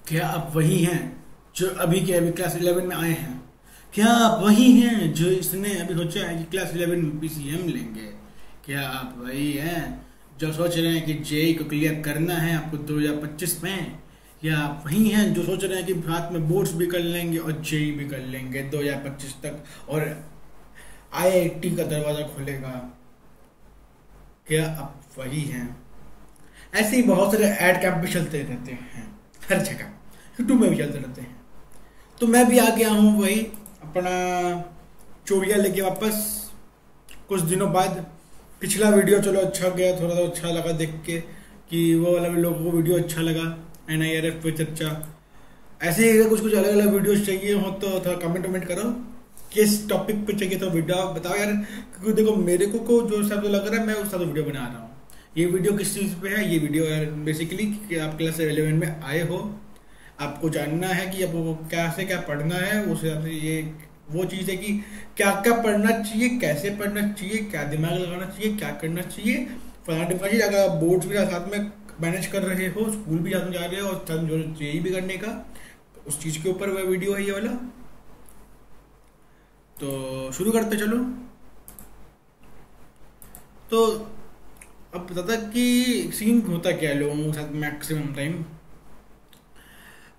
क्या आप वही हैं जो अभी के अभी क्लास 11 में आए हैं? क्या आप वही हैं जो इसने अभी सोचा है कि क्लास 11 में पीसीएम लेंगे? क्या आप वही हैं जो सोच रहे हैं कि जेई को क्लियर करना है आपको 2025 में? या आप वही हैं जो सोच रहे हैं कि साथ में बोर्ड्स भी कर लेंगे और जेई भी कर लेंगे 2025 तक और आईआईटी का दरवाजा खुलेगा? क्या आप वही हैं? ऐसे ही बहुत सारे ऐड कैंप भी चलते रहते हैं हर जगह, यूट्यूब में भी चलते रहते हैं। तो मैं भी आ गया हूँ वही अपना चूड़िया लेके वापस कुछ दिनों बाद। पिछला वीडियो चलो अच्छा गया, थोड़ा सा अच्छा लगा देख के कि वो वाला भी लोगों को वीडियो अच्छा लगा। NIRF पे चर्चा, ऐसे ही अगर कुछ कुछ अलग अलग वीडियोस चाहिए हो तो थोड़ा कमेंट करो किस टॉपिक पे चाहिए तो वीडियो बताओ यार, क्योंकि देखो मेरे को जो हिसाब से लग रहा है मैं उस हिसाब से वीडियो बना रहा हूँ। ये वीडियो किस चीज़ पे है? ये वीडियो यार बेसिकली कि आप क्लास 11 में आए हो, आपको जानना है कि आपको क्या से क्या पढ़ना है, उस हिसाब से ये वो चीज़ है कि क्या क्या पढ़ना चाहिए, कैसे पढ़ना चाहिए, क्या दिमाग लगाना चाहिए, क्या करना चाहिए, फलाना टिप्पणी चाहिए। अगर आप बोर्ड्स भी साथ में मैनेज कर रहे हो, स्कूल भी साथ में जा रहे हो और साथ में जो जेई भी करने का, तो उस चीज़ के ऊपर वह वीडियो है ये वाला। तो शुरू करते चलो। तो अब पता था कि सीन होता क्या है लोगों के साथ मैक्सिमम टाइम,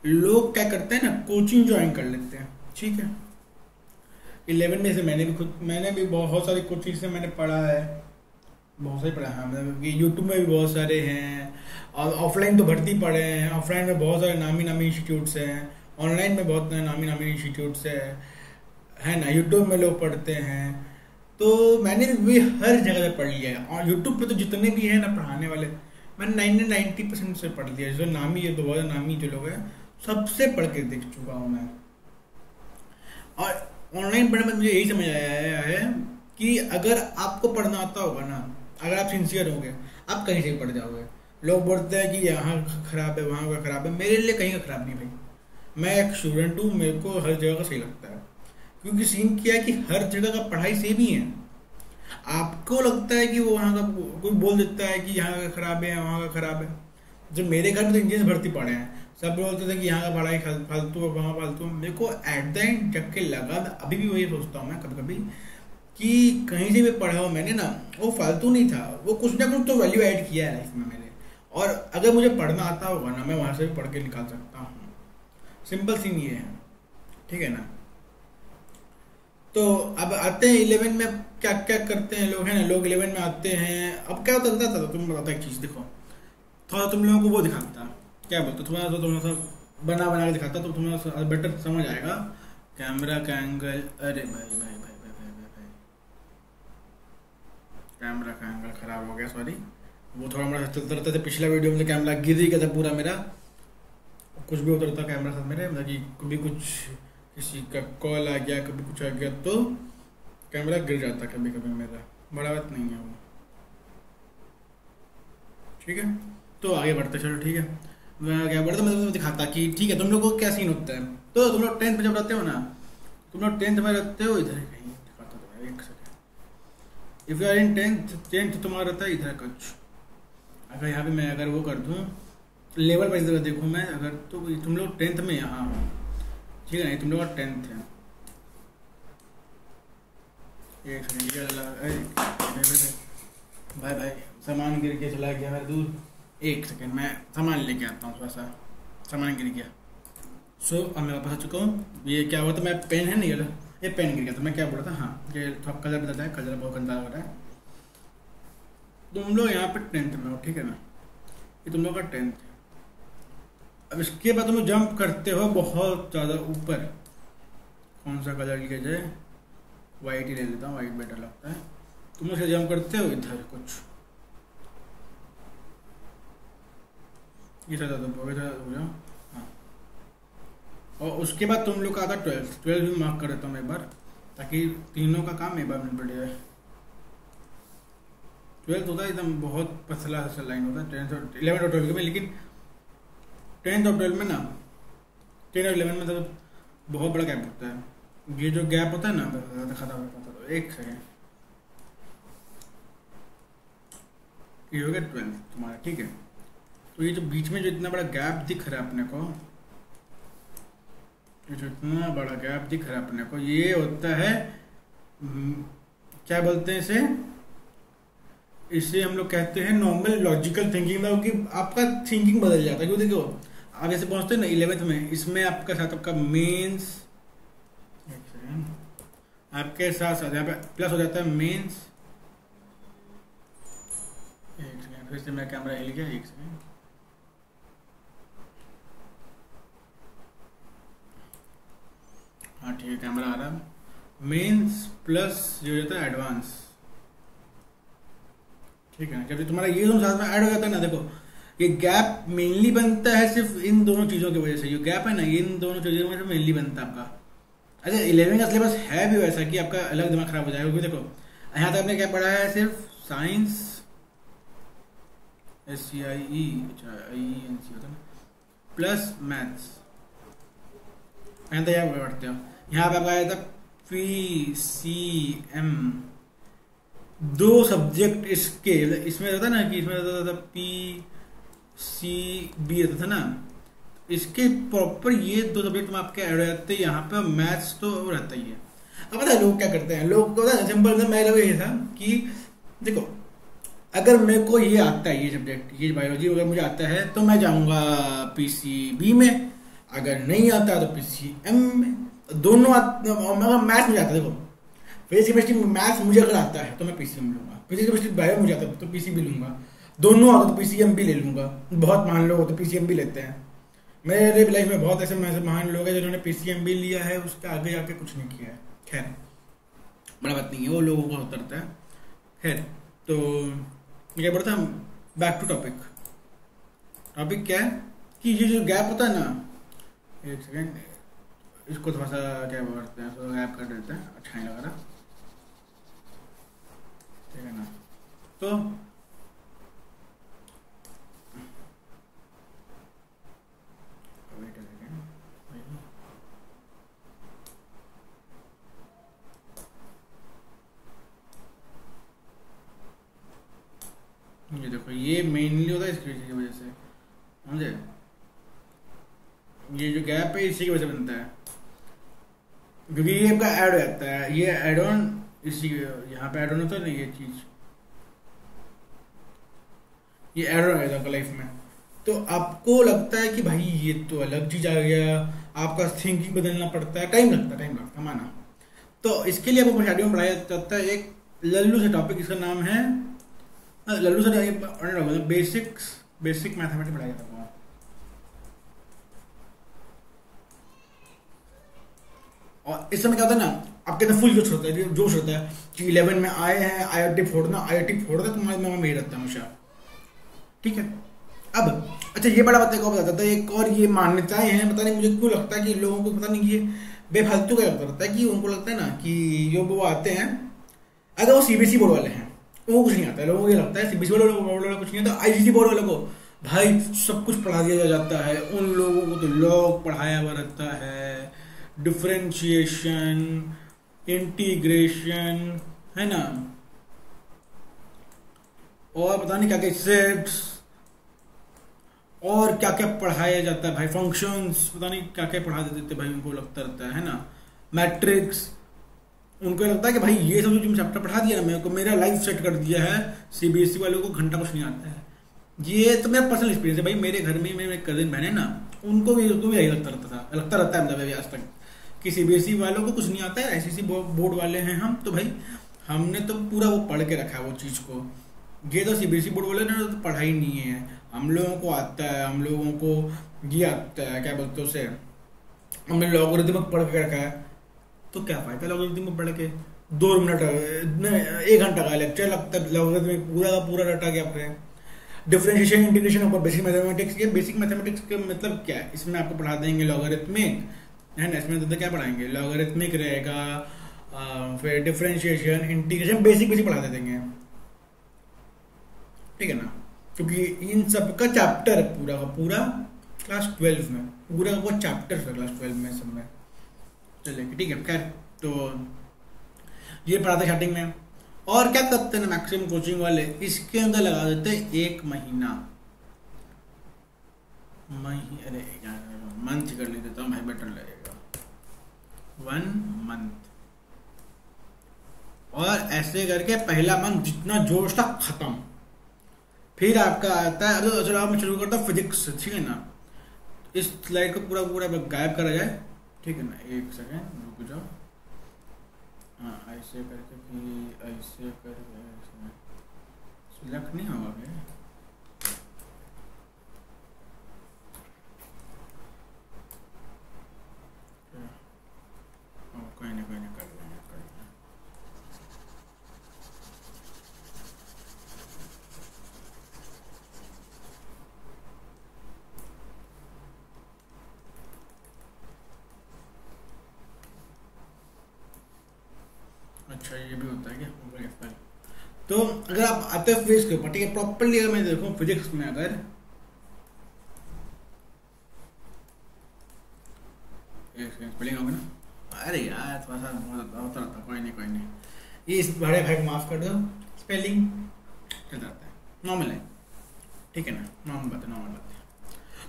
लोग क्या करते हैं ना, कोचिंग ज्वाइन कर लेते हैं। ठीक है, 11 में से मैंने भी बहुत सारी कोचिंग से मैंने पढ़ा है, बहुत सारी पढ़ा है। मतलब कि यूट्यूब में भी बहुत सारे हैं और ऑफलाइन तो भर्ती पढ़े हैं। ऑफलाइन में बहुत सारे नामी नामी इंस्टीट्यूट्स हैं, ऑनलाइन में बहुत नामी नामी इंस्टीट्यूट्स है ना, यूट्यूब में लोग पढ़ते हैं। तो मैंने भी हर जगह से पढ़ लिया है और यूट्यूब पे तो जितने भी हैं ना पढ़ाने वाले, मैंने 90% से पढ़ लिया। जो नामी है, तो बहुत नामी जो लोग हैं सबसे पढ़ के देख चुका हूँ मैं। और ऑनलाइन पढ़ने में मुझे यही समझ आया है कि अगर आपको पढ़ना आता होगा ना, अगर आप सिंसियर होंगे, आप कहीं से भी पढ़ जाओगे। लोग बोलते हैं कि यहाँ खराब है, वहाँ का खराब है, मेरे लिए कहीं का खराब नहीं भाई। मैं एक स्टूडेंट हूँ, मेरे को हर जगह का सही लगता है। क्योंकि सीन क्या है कि हर जगह का पढ़ाई सेम ही है। आपको लगता है कि वो वहाँ का कोई बोल देता है कि यहाँ का खराब है, वहाँ का खराब है। जब मेरे घर में तो इंजीनियर भर्ती पढ़े हैं, सब बोलते थे कि यहाँ का पढ़ाई फालतू है, वहाँ फालतू है। मेरे को एट द एंड जब के लगा, अभी भी वही सोचता हूँ मैं कभी कभी कि कहीं से भी पढ़ा हो मैंने ना, वो फालतू नहीं था, वो कुछ ना कुछ तो वैल्यू ऐड किया है लाइफ में मैंने। और अगर मुझे पढ़ना आता होगा ना, मैं वहाँ से भी पढ़ के निकाल सकता हूँ। सिंपल सीन ये है, ठीक है ना। तो अब आते हैं 11 में, क्या क्या करते हैं लोग, है ना। लोग 11 में आते हैं, अब क्या होता था तुम बताता एक चीज़ देखो, थोड़ा तुम लोगों को वो दिखाता, क्या बोलते थोड़ा सा बना बना के दिखाता तो तुम्हारा बेटर समझ आएगा। कैमरा का एंगल, अरे भाई, कैमरा का एंगल खराब हो गया, सॉरी। वो थोड़ा मेरा चलता रहता था, पिछला वीडियो में तो कैमरा गिर ही गया था पूरा मेरा, कुछ भी होता रहता कैमरा साथ मेरे, मतलब कि कभी कुछ किसी का कॉल आ गया, कभी कुछ आ गया तो कैमरा गिर जाता कभी कभी मेरा, बड़ा बात नहीं है वो। ठीक है, तो आगे बढ़ते चलो। ठीक है, मैं क्या बढ़ता, मैं दिखाता कि ठीक है तुम लोग को क्या सीन होता है। तो तुम लोग 10th में जब रहते हो ना, तुम लोग 10th में रहते हो, इधर कहीं दिखाता तो एक second. If you are in 10th तुम्हारा रहता है इधर कुछ। अगर यहाँ पे मैं अगर वो कर दूँ लेवल वाइज अगर देखूँ मैं, अगर तो तुम लोग 10th में यहाँ हो, ठीक है ना, तुम लोग का 10th है। एक सेकेंड, भाई भाई सामान गिर के चला गया मेरा दूर, एक सेकेंड मैं सामान लेके आता हूँ, थोड़ा सा सामान गिर गया। सो अब मैं वापस आ चुका हूँ। ये क्या हुआ था, मैं पेन है नहीं गया, ये पेन गिर गया था। मैं क्या बोला था, हाँ ये थोड़ा कलर बताता है, कलर बहुत गंदा हो रहा है। तुम लोग यहाँ पे 10th में हो, ठीक है ना, ये तुम लोग का 10th है। अब इसके बाद तुम लोग जंप करते हो बहुत ज़्यादा ऊपर। कौन सा कलर लिया जाए, वाइट ही ले लेता हूँ, वाइट बेटर लगता है। तुम लोग से जंप करते हो इधर कुछ, इधर हो जाओ, हाँ। और उसके बाद तुम लोग का आता 12th भी मार्क कर देता हूँ एक बार, ताकि तीनों का काम एक बार में बढ़ जाए। 12th होता है एकदम बहुत पतला सा लाइन होता है, 10th और 11th और 12th में। लेकिन 10th और 12th में ना, 10 और 11 में तो बहुत बड़ा गैप होता है। ये जो गैप होता है ना, खत्म होता है। एक सेकेंड, ये हो गया 12th तुम्हारा, ठीक है। तो ये जो बीच में जो इतना बड़ा गैप दिख रहा है अपने को, ये जो इतना बड़ा गैप दिख रहा है अपने को, ये होता है क्या बोलते हैं इसे, इसे हम लोग कहते हैं नॉर्मल लॉजिकल थिंकिंग। मतलब कि आपका थिंकिंग बदल जाता है। क्यों, देखो आप जैसे पहुंचते हैं ना 11th में, इसमें आपका साथ आपका मेंस, आपके साथ साथ यहाँ पे प्लस हो जाता है मेंस। एक सेकेंड, फिर से मेरा कैमरा हिल गया, एक सेकेंड। हाँ ठीक है, कैमरा आ रहा है। मेंस प्लस जो होता है एडवांस, ठीक है। जब तुम्हारा ये दोनों साथ में ऐड हो जाता है ना, देखो ये गैप मेनली बनता है सिर्फ इन दोनों चीजों की वजह से। ये गैप है ना, ये इन दोनों चीजों में मेनली बनता है आपका। अच्छा 11वीं का सिलेबस है भी वैसा कि आपका अलग दिमाग खराब हो जाएगा। क्योंकि देखो यहाँ तक आपने क्या पढ़ा है, सिर्फ साइंस SCIE, अच्छा IENC होता है ना, प्लस मैथ्स। यहाँ तक यहाँ पढ़ते हो। यहाँ पे आपका आया था PCM, 2 सब्जेक्ट इसके, इसमें रहता ना कि इसमें रहता था PCB रहता था ना, इसके प्रॉपर ये 2 सब्जेक्ट में आपके ऐड हो जाते हैं। यहाँ पे मैथ्स तो रहता ही है। अब पता है लोग क्या करते हैं, लोग को पता है सिंपल सा मेरा ये था कि देखो अगर मेरे को ये आता है, ये सब्जेक्ट, ये बायोलॉजी अगर मुझे आता है तो मैं जाऊंगा PCB में, अगर नहीं आता तो PCM में। दोनों मगर मैथ्स मुझे आता है, देखो फिजिक्स केमिस्ट्री मैथ्स मुझे अगर आता है तो मैं PCM लूंगा, फिजिक्स केमिस्ट्री बायो मुझे आता है तो PCB लूंगा, दोनों आता तो PCM भी ले लूंगा। बहुत महान लोग होते PCM भी लेते हैं। मेरे लाइफ में बहुत ऐसे महान लोग हैं जिन्होंने PCM भी लिया है, उसके आगे जाके कुछ नहीं किया है। खैर बड़ा बात नहीं है, वो लोगों का उतरता है। खैर तो क्या बोलता है, बैक टू टॉपिक। टॉपिक क्या है कि ये जो गैप होता है ना, एक सेकेंड इसको थोड़ा सा क्या बोलते हैं, तो गैप कर देते हैं, अच्छा नहीं लग रहा, ठीक है ना। तो ये देखो ये मेनली होता है इसकी वजह से, समझे। ये जो गैप है इसी की वजह से बनता है, क्योंकि ये आपका ऐड हो जाता है, ये एड ऑन इसी यहाँ पे ऐड ऑन होता है ना, ये चीज ये ऐड ऑन हो जाता है लाइफ में। तो आपको लगता है कि भाई ये तो अलग चीज आ गया, आपका थिंकिंग बदलना पड़ता है, टाइम लगता है माना। तो इसके लिए आपको स्टार्टिंग में पढ़ाया जाता है एक लल्लू से टॉपिक, इसका नाम है लल्लू से बेसिक मैथमेटिक्स पढ़ाया जाता है। और इस समय क्या होता है ना, आपके अंदर फुल जोश होता है कि 11 में आए हैं, IIT फोड़ना तुम्हारे दिमाग में ही रहता है हमेशा, ठीक है। अब अच्छा ये बड़ा बात को बताता था, एक और ये मान्यताएं हैं, पता नहीं मुझे क्यों लगता है कि लोगों को पता नहीं कि ये बेफालतू का लगता है कि उनको लगता है ना कि जो वो आते हैं, अगर वो CBSE बोर्ड वाले हैं वो कुछ नहीं आता है, लोगों को ये लगता है CBSE बोर्ड वाला कुछ नहीं आता। ICSE बोर्ड वालों को भाई सब कुछ पढ़ा दिया जाता है, उन लोगों को तो लॉग पढ़ाया हुआ रहता है, डिफरेंशिएशन, इंटीग्रेशन, है ना, और पता नहीं क्या क्या सेट्स और क्या क्या पढ़ाया जाता है भाई, फंक्शंस, पता नहीं क्या क्या पढ़ा देते भाई, उनको लगता रहता है ना, मैट्रिक्स। उनको लगता है कि भाई ये सब जो चैप्टर पढ़ा दिया ना मेरे को, मेरा लाइफ सेट कर दिया है। CBSE वालों को घंटा कुछ नहीं आता है। ये तो मेरा पर्सनल एक्सपीरियंस है भाई, मेरे घर में मेरे कजिन बहन है ना, उनको भी यही लगता रहता है मतलब आज तक कि CBSE वालों को कुछ नहीं आता है, ICSE बोर्ड वाले हैं हम, तो भाई हमने तो पूरा वो पढ़ के रखा है वो चीज़ को। ये तो CBSE बोर्ड वाले ने तो पढ़ा ही नहीं है, हम लोगों को आता है, हम लोगों को ये आता है, क्या बोलते हैं उसे, हमने लॉगरिथम पढ़ के रखा है। तो क्या फायदा लॉगरिथम पढ़ के, 2 मिनट 1 घंटा का लेक्चर लगता है, लॉगरिथम पूरा का पूरा रटा गया आपने। Differentiation, integration of basic mathematics, ये बेसिक मैथमेटिक्स का मतलब क्या है, इसमें आपको पढ़ा देंगे लॉगरिथमिक, है ना, इसमें तो क्या पढ़ाएंगे, लॉगरिथमिक रहेगा, फिर डिफरेंशिएशन, इंटीग्रेशन, बेसिक पढ़ा देंगे, ठीक है ना। क्योंकि इन सब का चैप्टर पूरा का पूरा क्लास 12 में, पूरा का वो चैप्टर था क्लास 12 में सब में चलेगी, ठीक है। खैर तो ये पढ़ाते स्टार्टिंग में, और क्या करते हैं ना मैक्सिमम कोचिंग वाले, इसके अंदर लगा देते हैं 1 महीना, अरे मंथ कर लेते तो भाई बेटर लगेगा, 1 मंथ, और ऐसे करके पहला मंथ जितना जोश था खत्म। फिर आपका आता है, अगर चलो मैं शुरू करता हूँ फिजिक्स से, ठीक है ना। इस स्लाइड को पूरा पूरा गायब करा जाए, ठीक है ना, एक सेकेंड रुक जाओ। हाँ ऐसे करके, फिर ऐसे करके सिलेक्ट नहीं होगा क्या? कोई नहीं कर लेंगे। अच्छा ये भी होता है क्या? तो अगर आप आते हैं फिजिक्स के ऊपर, ठीक है, प्रॉपरली अगर मैं देखूं फिजिक्स में, अगर स्पेलिंग होगा ना, अरे यार थोड़ा सा होता रहता, कोई नहीं, ये इस बड़े भाई को माफ कर दो, स्पेलिंग चल जाता है, नॉर्मल है, ठीक है ना, नॉर्मल बात है।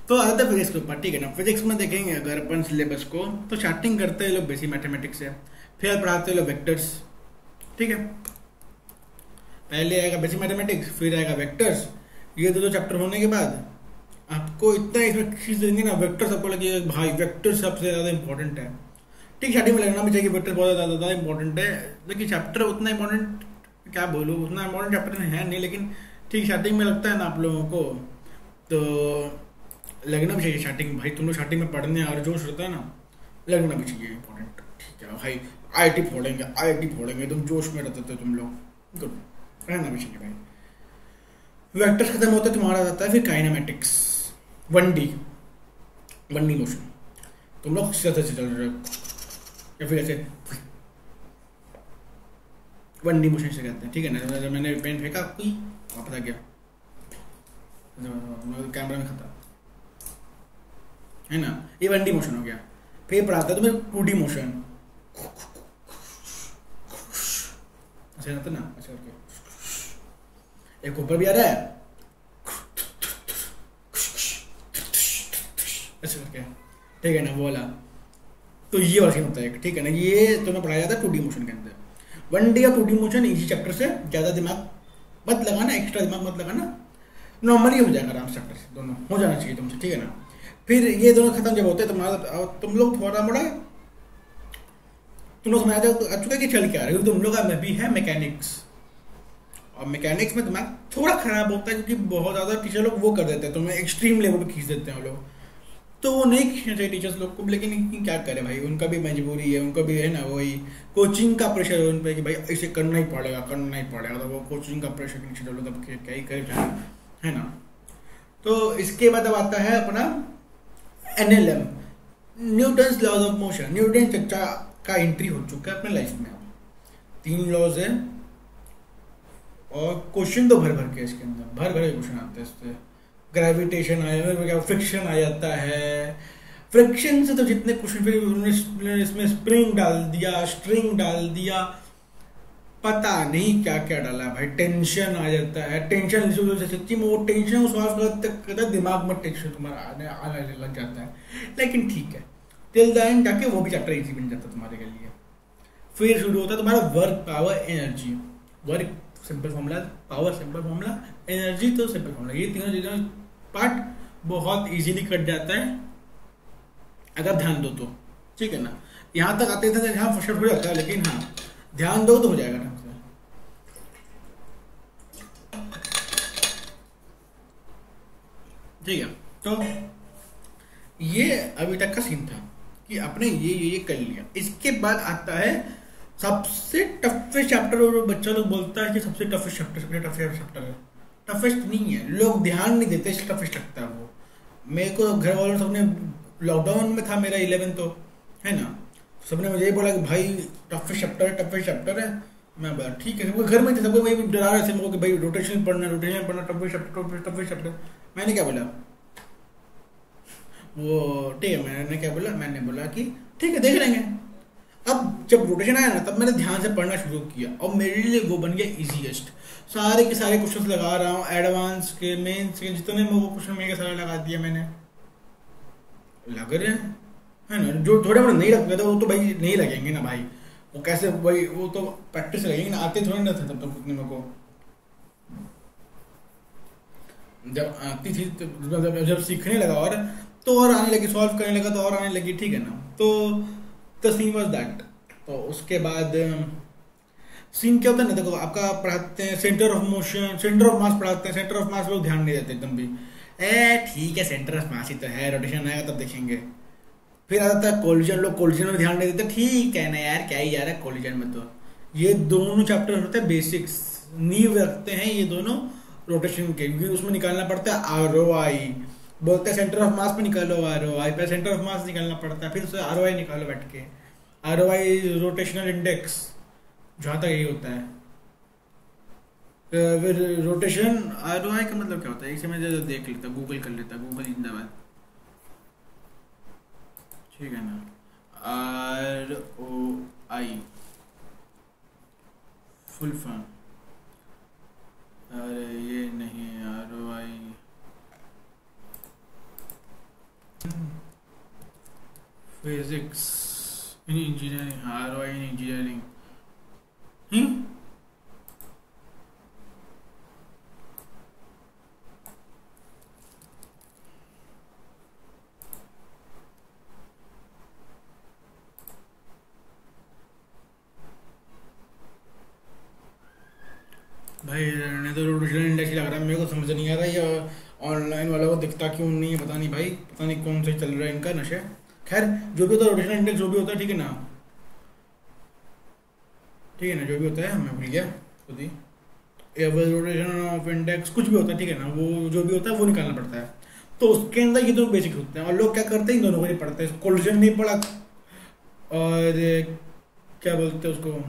तो आते हैं फिजिक्स के ऊपर, ठीक है ना। फिजिक्स में देखेंगे अगर अपन सिलेबस को, तो स्टार्टिंग करते हैं लोग बेसिक मैथमेटिक्स से, फिर पढ़ाते हैं लोग वेक्टर्स, ठीक है। पहले आएगा बेसिक मैथमेटिक्स, फिर आएगा वेक्टर्स। ये दो चैप्टर होने के बाद आपको इतना इसमें खींच देंगे ना, वेक्टर सबको लगेगा भाई वेक्टर सबसे ज़्यादा इंपॉर्टेंट है, ठीक। स्टार्टिंग में लगना भी चाहिए वेक्टर बहुत ज़्यादा इंपॉर्टेंट है, लेकिन चैप्टर उतना इंपॉर्टेंट क्या बोलूँ, उतना इंपॉर्टेंट चैप्टर है नहीं, लेकिन ठीक स्टार्टिंग में लगता है ना आप लोगों को, तो लगना भी चाहिए स्टार्टिंग। भाई तुम लोग स्टार्टिंग में पढ़ने और जोश रहता है ना, लगना भी चाहिए इंपॉर्टेंट, ठीक है भाई। आईआईटी फोड़ेंगे तुम जोश में रहते थे तुम लोग, गुड, रहना भी चाहिए भाई। वेक्टर्स खत्म होता है, तुम्हारा आता है फिर काइनेमेटिक्स, 1D मोशन। तुम लोग सीधा से चल रहे हो या फिर ऐसे 1D मोशन से कहते हैं, ठीक है ना। जब मैंने पेन फेंका कोई वापस आ गया, कैमरा में खत्म, है ना, ये 1D मोशन हो गया। फिर पढ़ाता है तुम्हें 2D मोशन, ऐसे रहता ना, ऐसे करके एक ऊपर भी आ रहा है, ऐसे करके, ठीक है ना, वो वाला। तो ये वाला सीन होता है, ठीक है ना। ये तुम्हें पढ़ाया जाता है 2D मोशन के अंदर। 1D और 2D मोशन इजी चैप्टर से, ज़्यादा दिमाग मत लगाना, एक्स्ट्रा दिमाग मत लगाना, नॉर्मली हो जाएगा आराम से, चैप्टर से दोनों हो जाना चाहिए तुमसे, ठीक है ना। फिर ये दोनों खत्म जब होते हैं तुम्हारा, तुम लोग थोड़ा मोड़ा तुम लोग समझ आ चुका कि चल क्या रहा है। तुम लोग का भी है मैकेनिक्स, और मैकेनिक्स में दिमाग थोड़ा खराब होता है, क्योंकि बहुत ज़्यादा टीचर लोग वो कर देते हैं, तुम्हें एक्सट्रीम लेवल पे खींच देते हैं वो लोग, तो वो नहीं खींचना चाहिए टीचर्स लोग को। लेकिन क्या करें भाई, उनका भी मजबूरी है, उनका भी है ना, वही कोचिंग का प्रेशर है उन पर कि भाई ऐसे करना ही पड़ेगा, तो वो कोचिंग का प्रेशर नीचे डालो, तब क्या ही करे जाए, है ना। तो इसके बाद अब आता है अपना NLM, Newton's laws of motion. Newton चर्चा का एंट्री हो चुका है अपने लाइफ में, 3 लॉज है, और क्वेश्चन तो भर के इसके अंदर भर के क्वेश्चन आते हैं इससे। ग्रेविटेशन आया, फ्रिक्शन आ जाता है, फ्रिक्शन से तो जितने क्वेश्चन, फिर उन्होंने इसमें स्प्रिंग डाल दिया, स्ट्रिंग डाल दिया, पता नहीं क्या क्या डाला भाई। टेंशन आ जाता है, टेंशन सच्ची में वो टेंशन को सॉल्व करते दिमाग में टेंशन तुम्हारा आने लग जाता है, लेकिन ठीक है, टिल द एंड जाके वो भी चैप्टर इजी बन जाता है तुम्हारे के लिए। फिर शुरू होता है तुम्हारा work, power, energy. Work simple formula, power simple formula, energy तो सिंपल फॉर्मूला। ये तीनों चीज़ों पार्ट बहुत इजीली कट जाता है अगर ध्यान दो तो, ठीक है ना। यहाँ तक आते थे यहाँ फर्स्ट हो जाता है, लेकिन हाँ ध्यान दो तो हो जाएगा ढंग से, ठीक है। तो ये अभी तक का सीन था कि आपने ये कर लिया। इसके बाद आता है सबसे टफेस्ट चैप्टर, और बच्चा लोग बोलता है कि सबसे टफेस्ट चैप्टर है। टफेस्ट नहीं है, लोग ध्यान नहीं देते, टफेस्ट लगता है वो। मेरे को घर वालों सबने, लॉकडाउन में था मेरा 11 तो, है ना, सबने मुझे ये बोला कि भाई टफेस्ट चैप्टर है। मैं बोला ठीक है, घर में थे सबको वही डरा रहे थे मेरे को कि भाई रोटेशन पढ़ना, टफेस्ट चैप्टर। मैंने क्या बोला, वो ठीक है, मैंने बोला कि ठीक है देख लेंगे। अब जब रोटेशन आया ना, तब मैंने ध्यान से पढ़ना शुरू किया, और मेरे लिए वो बन गया इजीएस्ट। सारे के सारे क्वेश्चंस लगा रहा हूँ, एडवांस के, मेंस के, जितने वो क्वेश्चन मेरे सारे लगा दिए मैंने, लग रहे हैं, है ना। जो थोड़े मोड़े नहीं लगते थे वो तो भाई नहीं लगेंगे ना भाई, वो कैसे भाई, वो तो प्रैक्टिस लगेंगे ना, आते थोड़े ना थे तब तक उतने मेरे को। जब आती थी तो जब सीखने लगा और आने लगी, सॉल्व करने लगा तो और आने लगी, ठीक है ना। तो द सीन वाज दैट। तो उसके बाद सीन क्या होता है ना, देखो आपका पढ़ाते हैं centre of motion, centre of mass पढ़ाते हैं, सेंटर ऑफ मास लोग ध्यान नहीं देते एकदम भी। ठीक है सेंटर ऑफ मास ही तो है, रोटेशन आएगा तब देखेंगे। फिर आ जाता है कोलिजन, लोग कोलिजन में ध्यान नहीं देते, ठीक है ना यार क्या ही जा रहा है कोलिजन में। तो ये दोनों चैप्टर होते हैं बेसिक्स, नींव रखते हैं ये दोनों रोटेशन के, क्योंकि उसमें निकालना पड़ता है ROI। बोलते हैं सेंटर ऑफ मास पे निकालो ROI, पे सेंटर ऑफ मास निकालना पड़ता है, फिर उससे ROI निकालो बैठ के। ROI रोटेशनल इंडेक्स, जहाँ तक यही होता है। फिर रोटेशन ROI का मतलब क्या होता है, इसे मैं देख लेता, गूगल कर लेता, गूगल जिंदाबाद, ठीक है ना। ROI फुल फॉर्म, अरे ये नहीं ROI physics in engineering, ROI in engineering. भाई रहने तो रोटेशनल इंडेक्स लग रहा है मेरे को, समझ नहीं आ रहा ये ऑनलाइन वालों को दिखता क्यों नहीं है, पता नहीं भाई, पता नहीं कौन से चल रहा है इनका नशे। खैर जो भी होता है रोटेशनल इंडेक्स, जो भी होता है, ठीक है ना, ठीक है ना, जो भी होता है, मैं भूल गया खुद ही। एवरेज रोटेशन ऑफ इंडेक्स कुछ भी होता है, ठीक है ना, वो जो भी होता है वो निकालना पड़ता है। तो उसके अंदर ये दोनों बेसिक होते हैं, और लोग क्या करते हैं इन दोनों को नहीं पढ़ते, कोलिजन नहीं पढ़ा और क्या बोलते हैं उसको,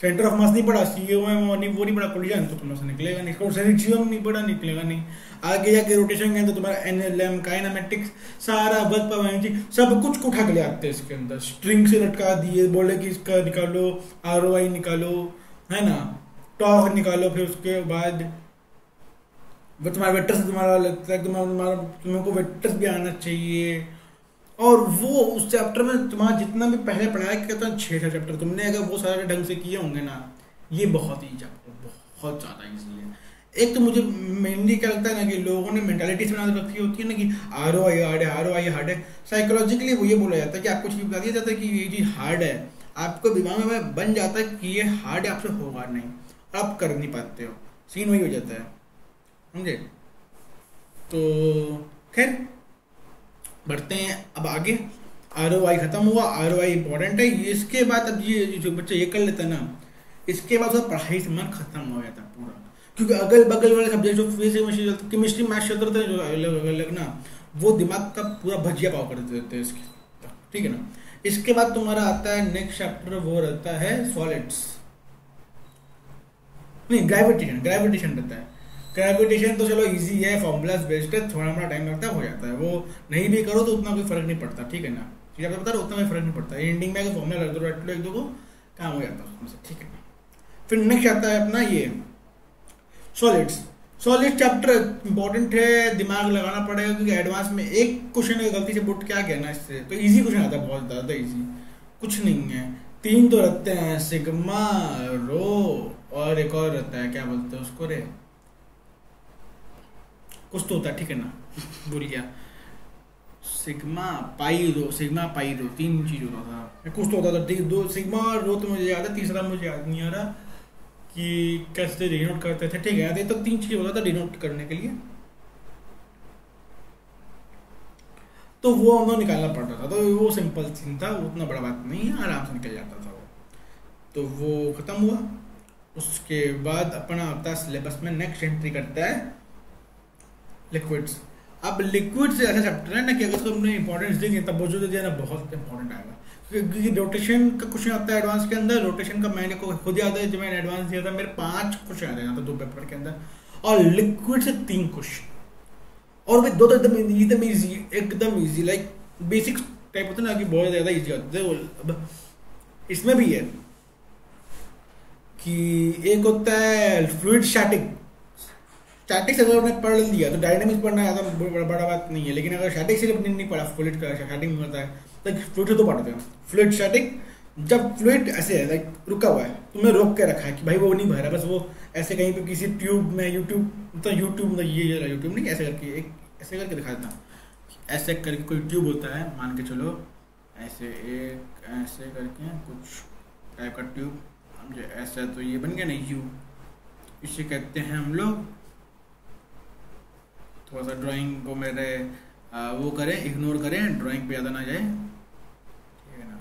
सेंटर ऑफ मास नहीं पढ़ा, COM वो नहीं पढ़ा, कोलिजन, तो तुम्हारे से निकलेगा नहीं। सेरिचियम नहीं पढ़ा, निकलेगा नहीं। आगे जाके रोटेशन के तो तुम्हारा NLM, काइनेमेटिक्स, सारा वर्क पावर एनर्जी, सब कुछ को उठा के ले आते हैं इसके अंदर, स्ट्रिंग से लटका दिए, बोले कि इसका निकालो, ROI निकालो, है ना, टॉर्क निकालो, फिर उसके बाद वो तुम्हारा वेक्टर से तुम्हारा लगता है तुमको वेक्टर्स भी आना चाहिए। और वो उस चैप्टर में तुम्हारा जितना भी पहले पढ़ाया क्या था, 6 चैप्टर तुमने अगर वो सारे ढंग से किए होंगे ना, ये बहुत ही चैप्टर बहुत ज़्यादा ईजी है। एक तो मुझे मेनली क्या लगता है ना कि लोगों ने मेंटालिटी से बना रखी होती है ना कि ROI हार्ड है, ROI हार्ड है। साइकोलॉजिकली वो ये बोला जाता है कि आपको चीज बता दिया जाता है कि ये चीज़ हार्ड है, आपको दिमाग में बन जाता है कि ये हार्ड है, आपसे होगा नहीं, आप कर नहीं पाते हो, सीन वही हो जाता है, समझे। तो खैर बढ़ते हैं अब आगे। ROI खत्म हुआ, ROI इंपॉर्टेंट है। इसके बाद अब ये जो बच्चा ये कर लेता है ना, इसके बाद उसका पढ़ाई से मन खत्म हो गया था पूरा, क्योंकि अगल बगल वाले सब्जेक्ट जो फिजिक्स केमिस्ट्री मैथ्स चलते रहते हैं जो अलग अलग ना, वो दिमाग का पूरा भजिया पाव कर देते हैं इसके, ठीक है ना। इसके बाद तुम्हारा आता है नेक्स्ट चैप्टर, वो रहता है सॉलिड्स, नहीं ग्रेविटेशन रहता है। ग्रेविटेशन तो चलो इजी है, फॉर्मूलाज बेस्ड है, थोड़ा मोड़ा टाइम लगता है, हो जाता है, वो नहीं भी करो तो उतना कोई फर्क नहीं पड़ता, ठीक है ना, ठीक है, बता रहा उतना कोई फर्क नहीं पड़ता, एंडिंग में अगर फॉर्मूला रख दो एक दो को काम हो जाता है उसमें से, ठीक है ना। फिर नेक्स्ट आता है अपना ये सॉलिड चैप्टर इंपॉर्टेंट है, दिमाग लगाना पड़ेगा, क्योंकि एडवांस में एक क्वेश्चन गलती से बुट क्या गया ना इससे, तो इजी क्वेश्चन आता है, बहुत ज़्यादा इजी कुछ नहीं है। 3 तो रहते हैं, सिग्मा, रो, और एक और रहता है, क्या बोलते हैं उसको रे, कुछ तो होता है, ठीक है ना, भूल गया, सिग्मा पाई रो, 3 चीज होता था, कुछ तो होता था, ठीक, 2 सिग्मा रो तो मुझे याद है, तीसरा मुझे याद नहीं आ रहा कि कैसे डिनोट करते थे, ठीक है, तो 3 चीज होता था डिनोट करने के लिए, तो वो हम लोग निकालना पड़ता था, तो वो सिंपल सीन था, उतना बड़ा बात नहीं है, आराम से निकल जाता था वो। तो वो खत्म हुआ। उसके बाद अपना आता है सिलेबस में नेक्स्ट एंट्री करता है लिक्विड्स। अब लिक्विड्स ऐसा चैप्टर है ना कि अगर उसको हमने इंपॉर्टेंस देंगे तब वो जो दे ना बहुत इंपॉर्टेंट आएगा, क्योंकि रोटेशन का क्वेश्चन आता है एडवांस के अंदर। रोटेशन का मैंने को खुद याद है, जब मैंने एडवांस दिया था मेरे 5 क्वेश्चन आ रहे थे 2 पेपर के अंदर, और लिक्विड से 3 क्वेश्चन, और भाई 2 तो एकदम इजी लाइक बेसिक टाइप होता है ना कि बहुत ज़्यादा इजी होते हैं। अब इसमें भी है कि एक होता है फ्लूइड स्टैटिक स्टैटिक्स अगर आपने पढ़ लिया तो डायनामिक्स पढ़ना ज़्यादा बड़ा बात नहीं है, लेकिन अगर स्टैटिक सिर्फ अपने नहीं पढ़ा, फ्लूइड का स्टैटिक में होता है तो फ्लूइड तो पढ़ते हैं। फ्लूइड स्टैटिक, जब फ्लूइड ऐसे है लाइक रुका हुआ है, तुमने रोक के रखा है कि भाई वो नहीं बह रहा, बस वो ऐसे कहीं पे किसी ट्यूब में, यूट्यूब ये यूट्यूब नहीं, ऐसे करके एक ऐसे करके दिखा देता हूँ, ऐसे करके कोई ट्यूब होता है, मान के चलो ऐसे एक ऐसे करके कुछ टाइप का ट्यूब, जो ऐसा तो ये बन गया ना यू, इसे कहते हैं हम लोग, थोड़ा सा ड्राइंग को मेरे वो करें, इग्नोर करें, ड्राइंग पे ज़्यादा ना जाए, ठीक है ना।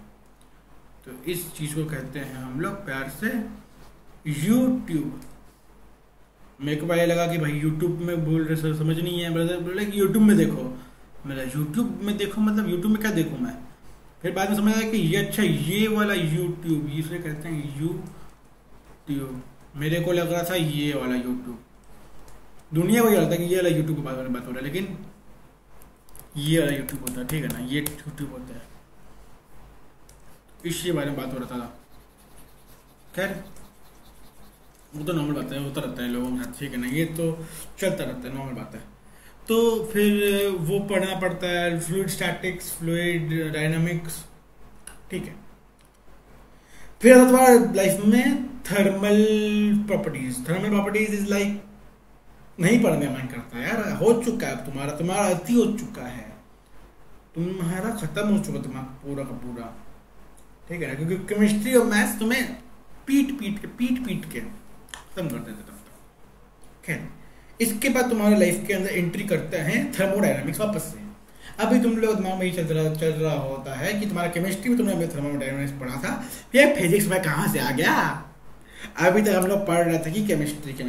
तो इस चीज़ को कहते हैं हम लोग प्यार से यूट्यूब। मेरे को पहले लगा कि भाई यूट्यूब में बोल रहे सर, समझ नहीं है, ब्रदर बोले कि यूट्यूब में देखो, मेरा यूट्यूब में देखो मतलब यूट्यूब में क्या देखूँ मैं, फिर बाद में समझ आया कि ये अच्छा ये वाला यूट्यूब, इसे कहते हैं यूट्यूब। मेरे को लग रहा था ये वाला यूट्यूब, दुनिया को ये लगता है कि ये वाला यूट्यूब के बारे में बात हो रहा है, लेकिन ये वाला यूट्यूब होता है, ठीक है ना, ये यूट्यूब होता है, इसके बारे में बात हो रहा था। खैर वो तो नॉर्मल बात है, होता रहता है लोगों के साथ, ठीक है ना, ये तो चलता रहता है, नॉर्मल बात है। तो फिर वो पढ़ना पड़ता है, फ्लूइड स्टैटिक्स, फ्लूइड डायनामिक्स, ठीक है। फिर आता तुम्हारा लाइफ में thermal properties. Thermal properties is like नहीं पढ़ने मन करता है यार, हो चुका है तुम्हारा अति हो चुका है, तुम्हारा खत्म हो चुका दिमाग पूरा का पूरा, ठीक है ना, क्योंकि केमिस्ट्री और मैथ्स तुम्हें पीट पीट के खत्म कर देते तब तक। खैर इसके बाद तुम्हारे लाइफ के अंदर एंट्री करते हैं थर्मोडायनामिक्स वापस से। अभी तुम लोग दिमाग में ही चल रहा होता है कि तुम्हारा केमिस्ट्री में तुमने थर्मोडायनामिक्स पढ़ा था, ये फिजिक्स में कहाँ से आ गया। अभी तक हम लोग पढ़ रहे थे कि केमिस्ट्री, ठीक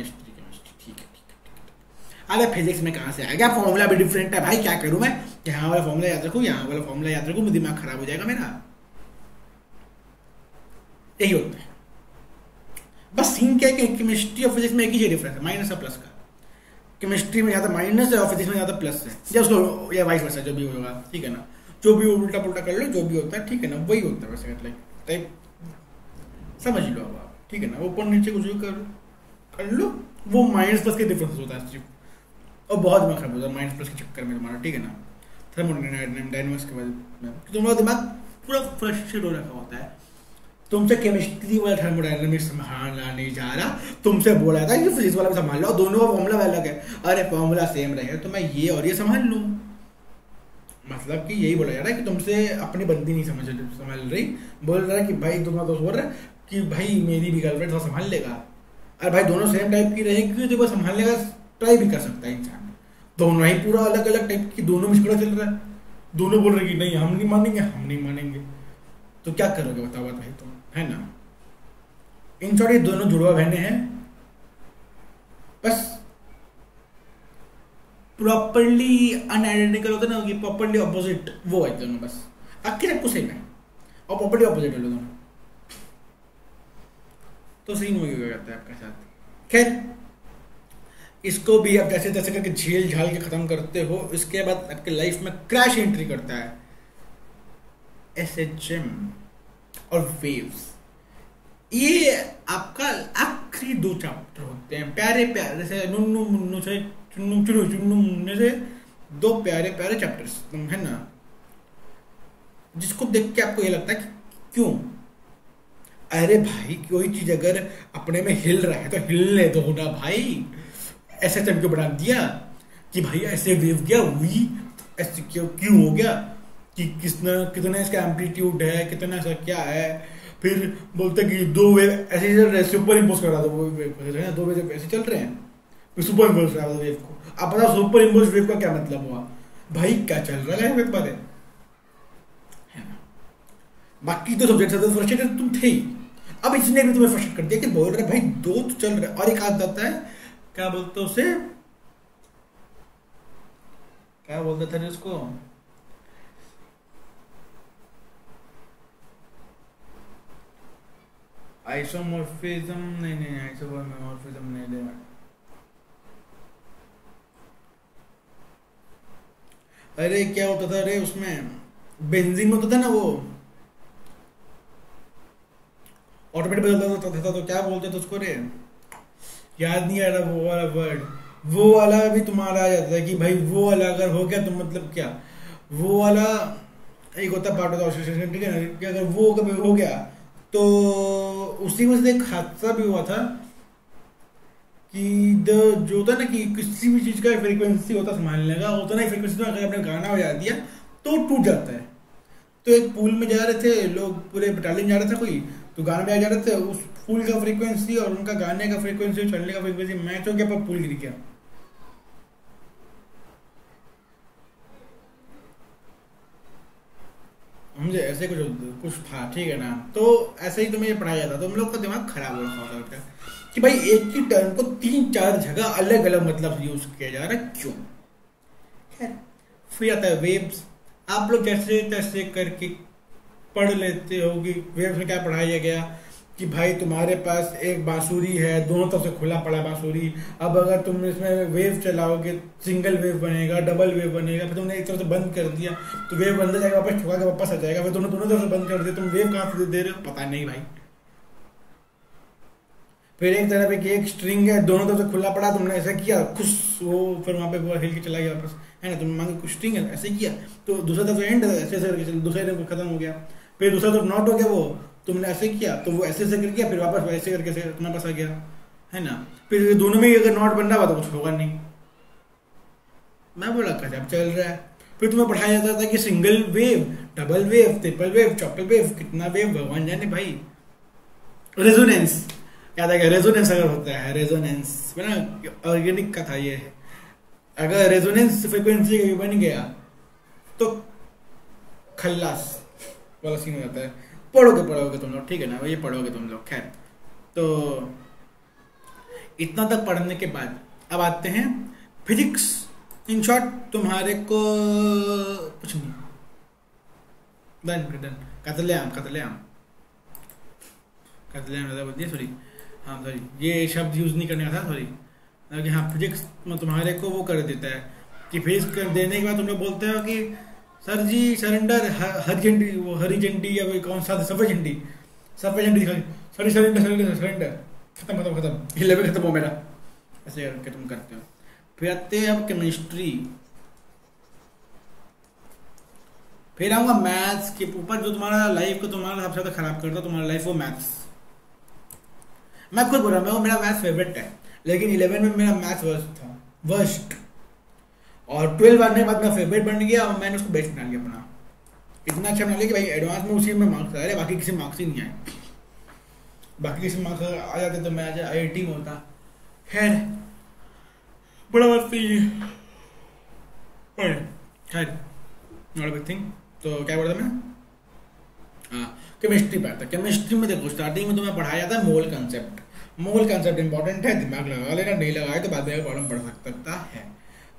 है, अरे फिजिक्स में कहाँ से आ गया, फॉर्मूला भी डिफरेंट है भाई, क्या करूँ मैं, यहाँ वाला फॉर्मूला याद रखूँ, यहाँ वाला फॉर्मूला याद रखूँ, मेरा दिमाग खराब हो जाएगा मेरा। यही होता है बस। सीन क्या है कि केमिस्ट्री और फिजिक्स में एक ही डिफरेंस है, माइनस और प्लस का। केमिस्ट्री में ज़्यादा माइनस है और फिजिक्स में ज़्यादा प्लस है, या उसको या वाइस वर्सा जो भी होगा, ठीक है ना, जो भी उल्टा पुल्टा कर लो, जो भी होता है, ठीक है ना, वही होता है वैसे, लाइक टाइप समझ लो अब आप, ठीक है ना, ऊपर नीचे कुछ भी कर लो, वो माइनस प्लस के डिफरेंस होता है सिर्फ, और बहुत दिमाग खराब होता है माइनस प्लस के चक्कर में तुम्हारा, ठीक है ना, थर्मोडायनामिक्स के वजह में तुम्हारा दिमाग पूरा फ्रस्ट्रेट हो रखा होता है। तुमसे केमिस्ट्री वाला थर्मोडायनामिक्स संभालना नहीं जा रहा, तुमसे बोला था कि फिजिक्स वाला भी संभाल लो, दोनों का फॉर्मूला अलग है, अरे फॉर्मूला सेम रहेगा तो मैं ये और ये संभाल लूँ। मतलब कि यही बोला जा रहा है कि तुमसे अपनी बंदी नहीं समझ रही, बोल रहा है कि भाई तुम्हारा दोस्त बोल रहा है कि भाई मेरी भी गर्लफ्रेंड थोड़ा संभाल लेगा, अरे भाई दोनों सेम टाइप की रहेगी तो वो संभालने का ट्राई भी कर सकता है इंसान, दोनों ही पूरा अलग अलग टाइप की, दोनों में झगड़ा चल रहा है, दोनों बोल रहे कि नहीं हम नहीं मानेंगे, तो क्या करोगे बताओ भाई तुम, है ना। इन शॉर्ट ये दोनों जुड़वा बहने हैं, बस प्रॉपरली अनआइडेंटिकल होता है ना, कि प्रॉपरली ऑपोजिट वो है दोनों, बस आखिर सबको सेम है और प्रॉपरली ऑपोजिट है दोनों, तो सीन वही हो जाता है आपके साथ। खैर इसको भी आप जैसे तैसे करके झेल झाल के खत्म करते हो, इसके बाद आपके लाइफ में क्रैश एंट्री करता है SHM और वेव्स। ये आपका आखिरी 2 चैप्टर होते हैं, प्यारे प्यारे से नुन्नू मुन्नू से चुन्नू मुन्ने से 2 प्यारे प्यारे चैप्टर्स है ना, जिसको देख के आपको ये लगता है कि क्यों, अरे भाई कोई चीज अगर अपने में हिल रहा है तो हिलने दो ना भाई, ऐसे क्यों बना दिया कि भाई ऐसे वेव गया हुई, ऐसे क्यों हो गया, कि कितना इसका एम्पलीट्यूड है, कितना ऐसा क्या है, फिर बोलते कि 2 वेव ऐसे चल रहे हैं, सुपर इम्पोज करा दो वो वेव, 2 वेव ऐसे चल रहे हैं, फिर सुपर इम्पोज करा दो वेव को। आप बताओ सुपर इम्पोज वेव का क्या मतलब हुआ भाई, क्या चल रहा है बात है ना। बाकी तो सब्जेक्ट से फ्रस्ट्रेटेड तुम थे ही, अब इसने भी तुम्हें फ्रस्ट्रेट कर दिया कि बोल रहे भाई 2 तो चल रहे, और एक आदत आता है, क्या बोलते उसे, क्या बोलते थे इसको, आइसोमॉर्फिज्म, नहीं आइसोमॉर्फिज्म नहीं दे, अरे क्या होता था, अरे उसमें बेंजीन में होता था ना, वो ऑटोमेटिक बदलता था, तो क्या बोलते थे उसको, रे याद नहीं आ रहा वो वाला वर्ड, वो वाला भी तुम्हारा आ जाता है कि भाई वो वाला अगर हो गया तो मतलब क्या, वो वाला एक होता है पार्ट ऑफ द ऑसिलेशन, ठीक है ना, कि अगर वो कभी हो गया तो उसी में से एक हादसा भी हुआ था कि द जो होता है ना कि किसी भी चीज का फ्रीक्वेंसी होता संभालने का होता ना, फ्रीक्वेंसी में अगर आपने गाना बजा दिया तो टूट जाता है। तो एक पूल में जा रहे थे लोग, पूरे बटालियन जा रहा था कोई, तो गाना बजा जा रहे थे, उस पूल का फ्रीक्वेंसी और उनका गाने का फ्रीक्वेंसी, चलने का फ्रीक्वेंसी मैच हो गया, पर पूल गिर गया। मुझे ऐसे कुछ कुछ था, ठीक है ना। तो ऐसे ही तुम्हें ये पढ़ाया जाता, तो हम लोग का दिमाग खराब हो रहा होता है कि भाई एक ही टर्म को 3-4 जगह अलग अलग मतलब यूज किया जा रहा है, क्यों। खैर, फिर आता है वेव्स। आप लोग जैसे तैसे करके पढ़ लेते हो कि वेव्स में क्या पढ़ाया गया कि भाई तुम्हारे पास एक बांसुरी है, दोनों तरफ से खुला पड़ा बांसुरी, अब अगर तुम इसमें वेव चलाओगे सिंगल वेव बनेगा, डबल वेव बनेगा, फिर तुमने एक तरफ से बंद कर दिया तो वेव अंदर जाएगा, वापस ठुका के वापस आ जाएगा, फिर दोनों दोनों तरफ से बंद कर दिया, तुम वेव कहाँ से दे रहे हो पता नहीं भाई। फिर एक तरफ एक स्ट्रिंग है, दोनों तरफ से खुला पड़ा, तुमने ऐसा किया खुश, वो फिर वहां पे वो हिल के चला गया वापस, है ना, तुम मांगे कुछ स्ट्रिंग है ऐसे किया, तो दूसरा तरफ एंड ऐसे करके दूसरा तरफ खत्म हो गया, फिर दूसरा तरफ नॉट हो गया, वो तुमने ऐसे किया तो वो ऐसे कर गया, फिर वापस वैसे करके तुम्हारे पास आ गया, है ना। फिर दोनों में अगर नॉट बन रहा हुआ तो कुछ होगा नहीं। मैं बोला गजब चल रहा है। फिर तुम्हें पढ़ाया जाता था कि single wave, double wave, triple wave, triple wave, कितना वेव भगवान जाने भाई। रेजोनेंस याद आ गया, रेजोनेंस अगर होता है, रेजोनेंस ना ऑर्गेनिक का था ये, अगर रेजोनेंस फ्रिक्वेंसी बन गया तो खल्लास वाला सीन हो जाता है। पढ़ोगे तुम लोग, ठीक है ना, ये पढ़ोगे तुम लोग। खैर, तो इतना तक पढ़ने के बाद अब आते हैं फिजिक्स। इन शॉर्ट तुम्हारे को कुछ नहीं, डन कतलेआम बोल दिया, सॉरी, हाँ सॉरी, ये शब्द यूज नहीं करने का था, सॉरी। हाँ, फिजिक्स में तुम्हारे को वो कर देता है कि फिजिक्स कर देने के बाद तुम लोग बोलते हो कि सर जी सरेंडर, हरी झंडी, वो हरी झंडी या कौन सा सफेद झंडी, सॉरी सरेंडर, खत्म, ये लेवल खत्म हो मेरा, ऐसे करके तुम करते हो। फिर आते हैं अब केमिस्ट्री, फिर आऊंगा मैथ्स के ऊपर, जो तुम्हारा लाइफ को तुम्हारा सबसे ज्यादा खराब करता है तुम्हारा लाइफ, वो मैथ्स। मैं खुद बोल रहा हूँ मेरा मैथ्स फेवरेट है, लेकिन 11 में मेरा मैथ्स वर्स्ट, और 12 आने के बाद मेरा फेवरेट बन गया और मैंने उसको बेस्ट बना लिया अपना। इतना अच्छा बना लिया कि भाई एडवांस में उसी में मार्क्स आ रहे, बाकी किसी मार्क्स ही नहीं आए। बाकी किसी मार्क्स आ जाते तो मैं आज IIT में होता। खैर, बड़ा बात थी, खैर नॉट अ बिग थिंग। तो क्या बोलता मैं, हाँ, केमिस्ट्री पर था। केमिस्ट्री में देखो स्टार्टिंग में तुम्हें पढ़ाया जाता है मोल कंसेप्ट। मोल कंसेप्ट इंपॉर्टेंट है, दिमाग लगा लेना, नहीं लगाए तो बाद में प्रॉब्लम पड़ सकता है।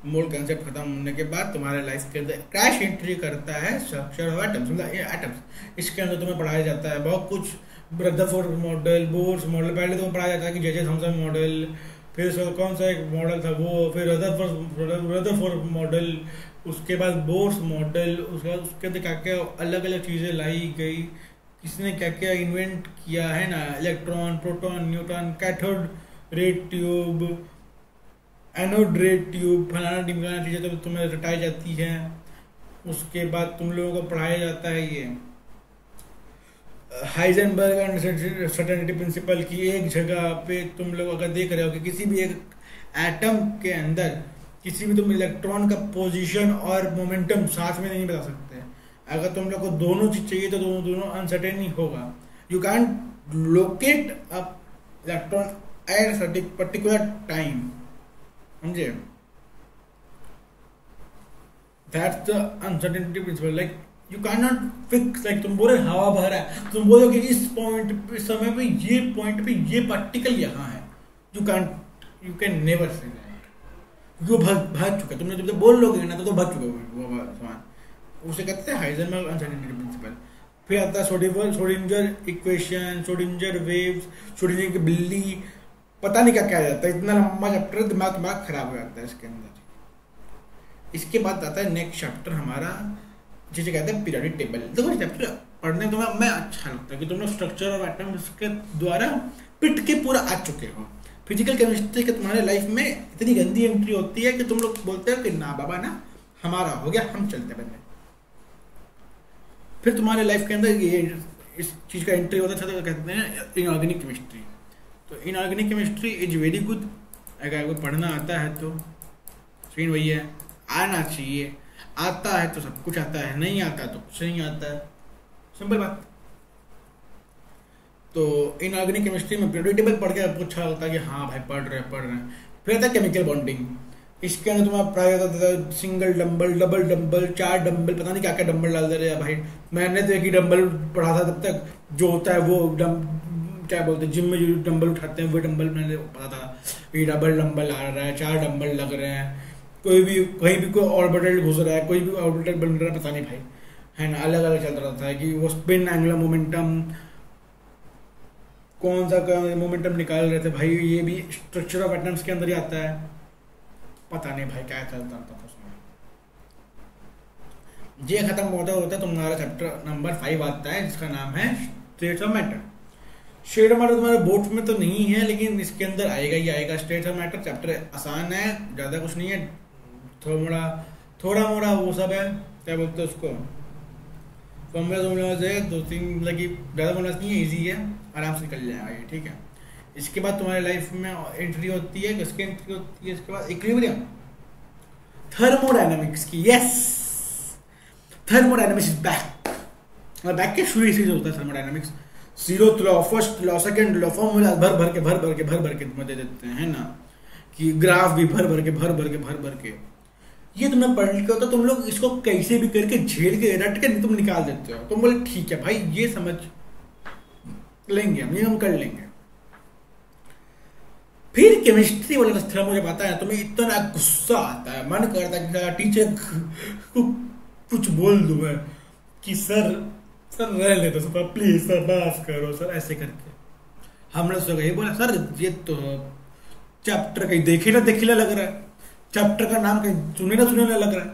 मोल कंसेप्ट खत्म होने के बाद तुम्हारे लाइफ के अंदर क्रैश एंट्री करता है स्ट्रक्चर ऑफ एटम्स, मतलब एटम्स। इसके अंदर तुम्हें पढ़ाया जाता है बहुत कुछ, रदरफोर्ड मॉडल, बोर्स मॉडल, पहले तुम्हें पढ़ाया जाता है कि जे थॉमसन मॉडल, फिर कौन सा एक मॉडल था वो, फिर रदरफोर्ड मॉडल, उसके बाद बोर्स मॉडल, उसके बाद उसके अंदर क्या क्या अलग अलग चीज़ें लाई गई, किसने क्या क्या इन्वेंट किया है ना, electron, proton, neutron, cathode ray tube, anode ray tube, फलाना ढिमकाना चीज़ें तो तुम्हें रटाई जाती है। उसके बाद तुम लोगों को पढ़ाया जाता है ये हाइजेनबर्ग अनसर्टेनिटी प्रिंसिपल की। एक जगह पे तुम लोग अगर देख रहे हो कि किसी भी एक एटम के अंदर किसी भी तुम इलेक्ट्रॉन का पोजीशन और मोमेंटम साथ में नहीं बता सकते। अगर तुम लोग को दोनों चीज चाहिए तो दोनों अनसर्टेन ही होगा। You can locate a electron at particular time, समझे? That's the uncertainty principle. Like you can not fix, like तुम बोले हवा बह रहा है, तुम बोलो कि इस पॉइंट इस समय पे ये पॉइंट पे ये पार्टिकल यहाँ है, you can never say that, वो भाग चुका। तुमने जब बोल लोगे ना तो भाग चुका वो सामान, उसे कहते हैं हाइजेनबर्ग अनसर्टेनिटी प्रिंसिपल। फिर आता है Schrodinger equation, Schrodinger waves, Schrodinger की बिल्ली, पता नहीं क्या क्या आ जाता है, इतना लंबा चैप्टर, दिमाग खराब हो जाता है इसके अंदर। इसके बाद आता है नेक्स्ट चैप्टर हमारा, जिसे कहते हैं पीरियोडिक टेबल। देखो चैप्टर पढ़ने में मैं अच्छा लगता है कि तुम लोग स्ट्रक्चर ऑफ एटम्स के द्वारा पिट के पूरा आ चुके हो, फिजिकल केमिस्ट्री के तुम्हारे लाइफ में इतनी गंदी एंट्री होती है कि तुम लोग बोलते हो कि ना बाबा ना, हमारा हो गया, हम चलते बनने। फिर तुम्हारे लाइफ के अंदर ये इस चीज़ का एंट्री होता था, तो कहते हैं इनऑर्गेनिक केमिस्ट्री। तो inorganic chemistry is very good. अगर आपको पढ़ना आता है तो सीन वही है, आना चाहिए। आता है तो सब कुछ आता है, नहीं आता तो कुछ नहीं आता है, सिंपल बात। तो इनऑर्गेनिक केमिस्ट्री में पीरियोडिक टेबल पढ़ के पूछा होता है कि हाँ भाई पढ़ रहे हैं। फिर आता है केमिकल बॉन्डिंग। इसके अंदर तुम्हारा प्राय होता था single dumbbell, double dumbbell, 4 dumbbell, पता नहीं क्या क्या डंबल डाल दे रहे हैं भाई। मैंने तो एक ही डंबल पढ़ा था तब तक, जो होता है वो क्या बोलते हैं जिम में जो डंबल उठाते हैं वो डंबल मैंने पता था। ये डबल डंबल आ रहा है, 4 डंबल लग रहे हैं, कोई भी कहीं भी कोई ऑर्बिटल घुस रहा है, कोई भी ऑर्बिटल बन रहा है, पता नहीं भाई, है ना। अलग अलग चल रहा था कि वो स्पिन एंगुलर मोमेंटम कौन सा मोमेंटम निकाल रहे थे भाई। ये भी स्ट्रक्चर ऑफ एटम्स के अंदर ही आता है, पता नहीं भाई क्या चलता था उसमें। ये खत्म होता होता तुम्हारा चैप्टर नंबर 5 आता है, जिसका नाम है states of matter. State of matter तुम्हारे बोर्ड में तो नहीं है, लेकिन इसके अंदर आएगा ही आएगा। स्टेट्स ऑफ मैटर चैप्टर आसान है, ज़्यादा कुछ नहीं है, थोड़ा मोड़ा वो सब है, क्या बोलते हैं उसको, फॉर्मूला से 2-3 मतलब कि ज़्यादा फॉर्मूला नहीं है, ईजी है, आराम से निकल जाएगा ये, ठीक है। इसके बाद तुम्हारे लाइफ में एंट्री होती है, किसकी एंट्री होती है इसके बाद, इक्विलिब्रियम, थर्मोडायनामिक्स की। यस, थर्मोडायनामिक्स इज बैक के शुरू से जो होता है thermodynamics. 0th law, 1st law, 2nd law, formula भर भर के तुम्हें दे देते हैं, है ना, कि ग्राफ भी भर भर के ये तुमने पढ़ लिखा होता, तुम लोग इसको कैसे भी करके झेल के रट के तुम निकाल देते हो। तुम बोले ठीक है भाई, ये समझ लेंगे हम कर लेंगे। फिर केमिस्ट्री वाला थर्म मुझे पता है, तुम्हें इतना गुस्सा आता है, मन करता है कि टीचर को कुछ बोल दूं मैं कि सर रह लेते सर, प्लीज सर माफ करो सर, ऐसे करके। हमने उसको यही बोला, सर ये तो चैप्टर कहीं देखे ना लग रहा है, चैप्टर का नाम कहीं सुने ना लग रहा है।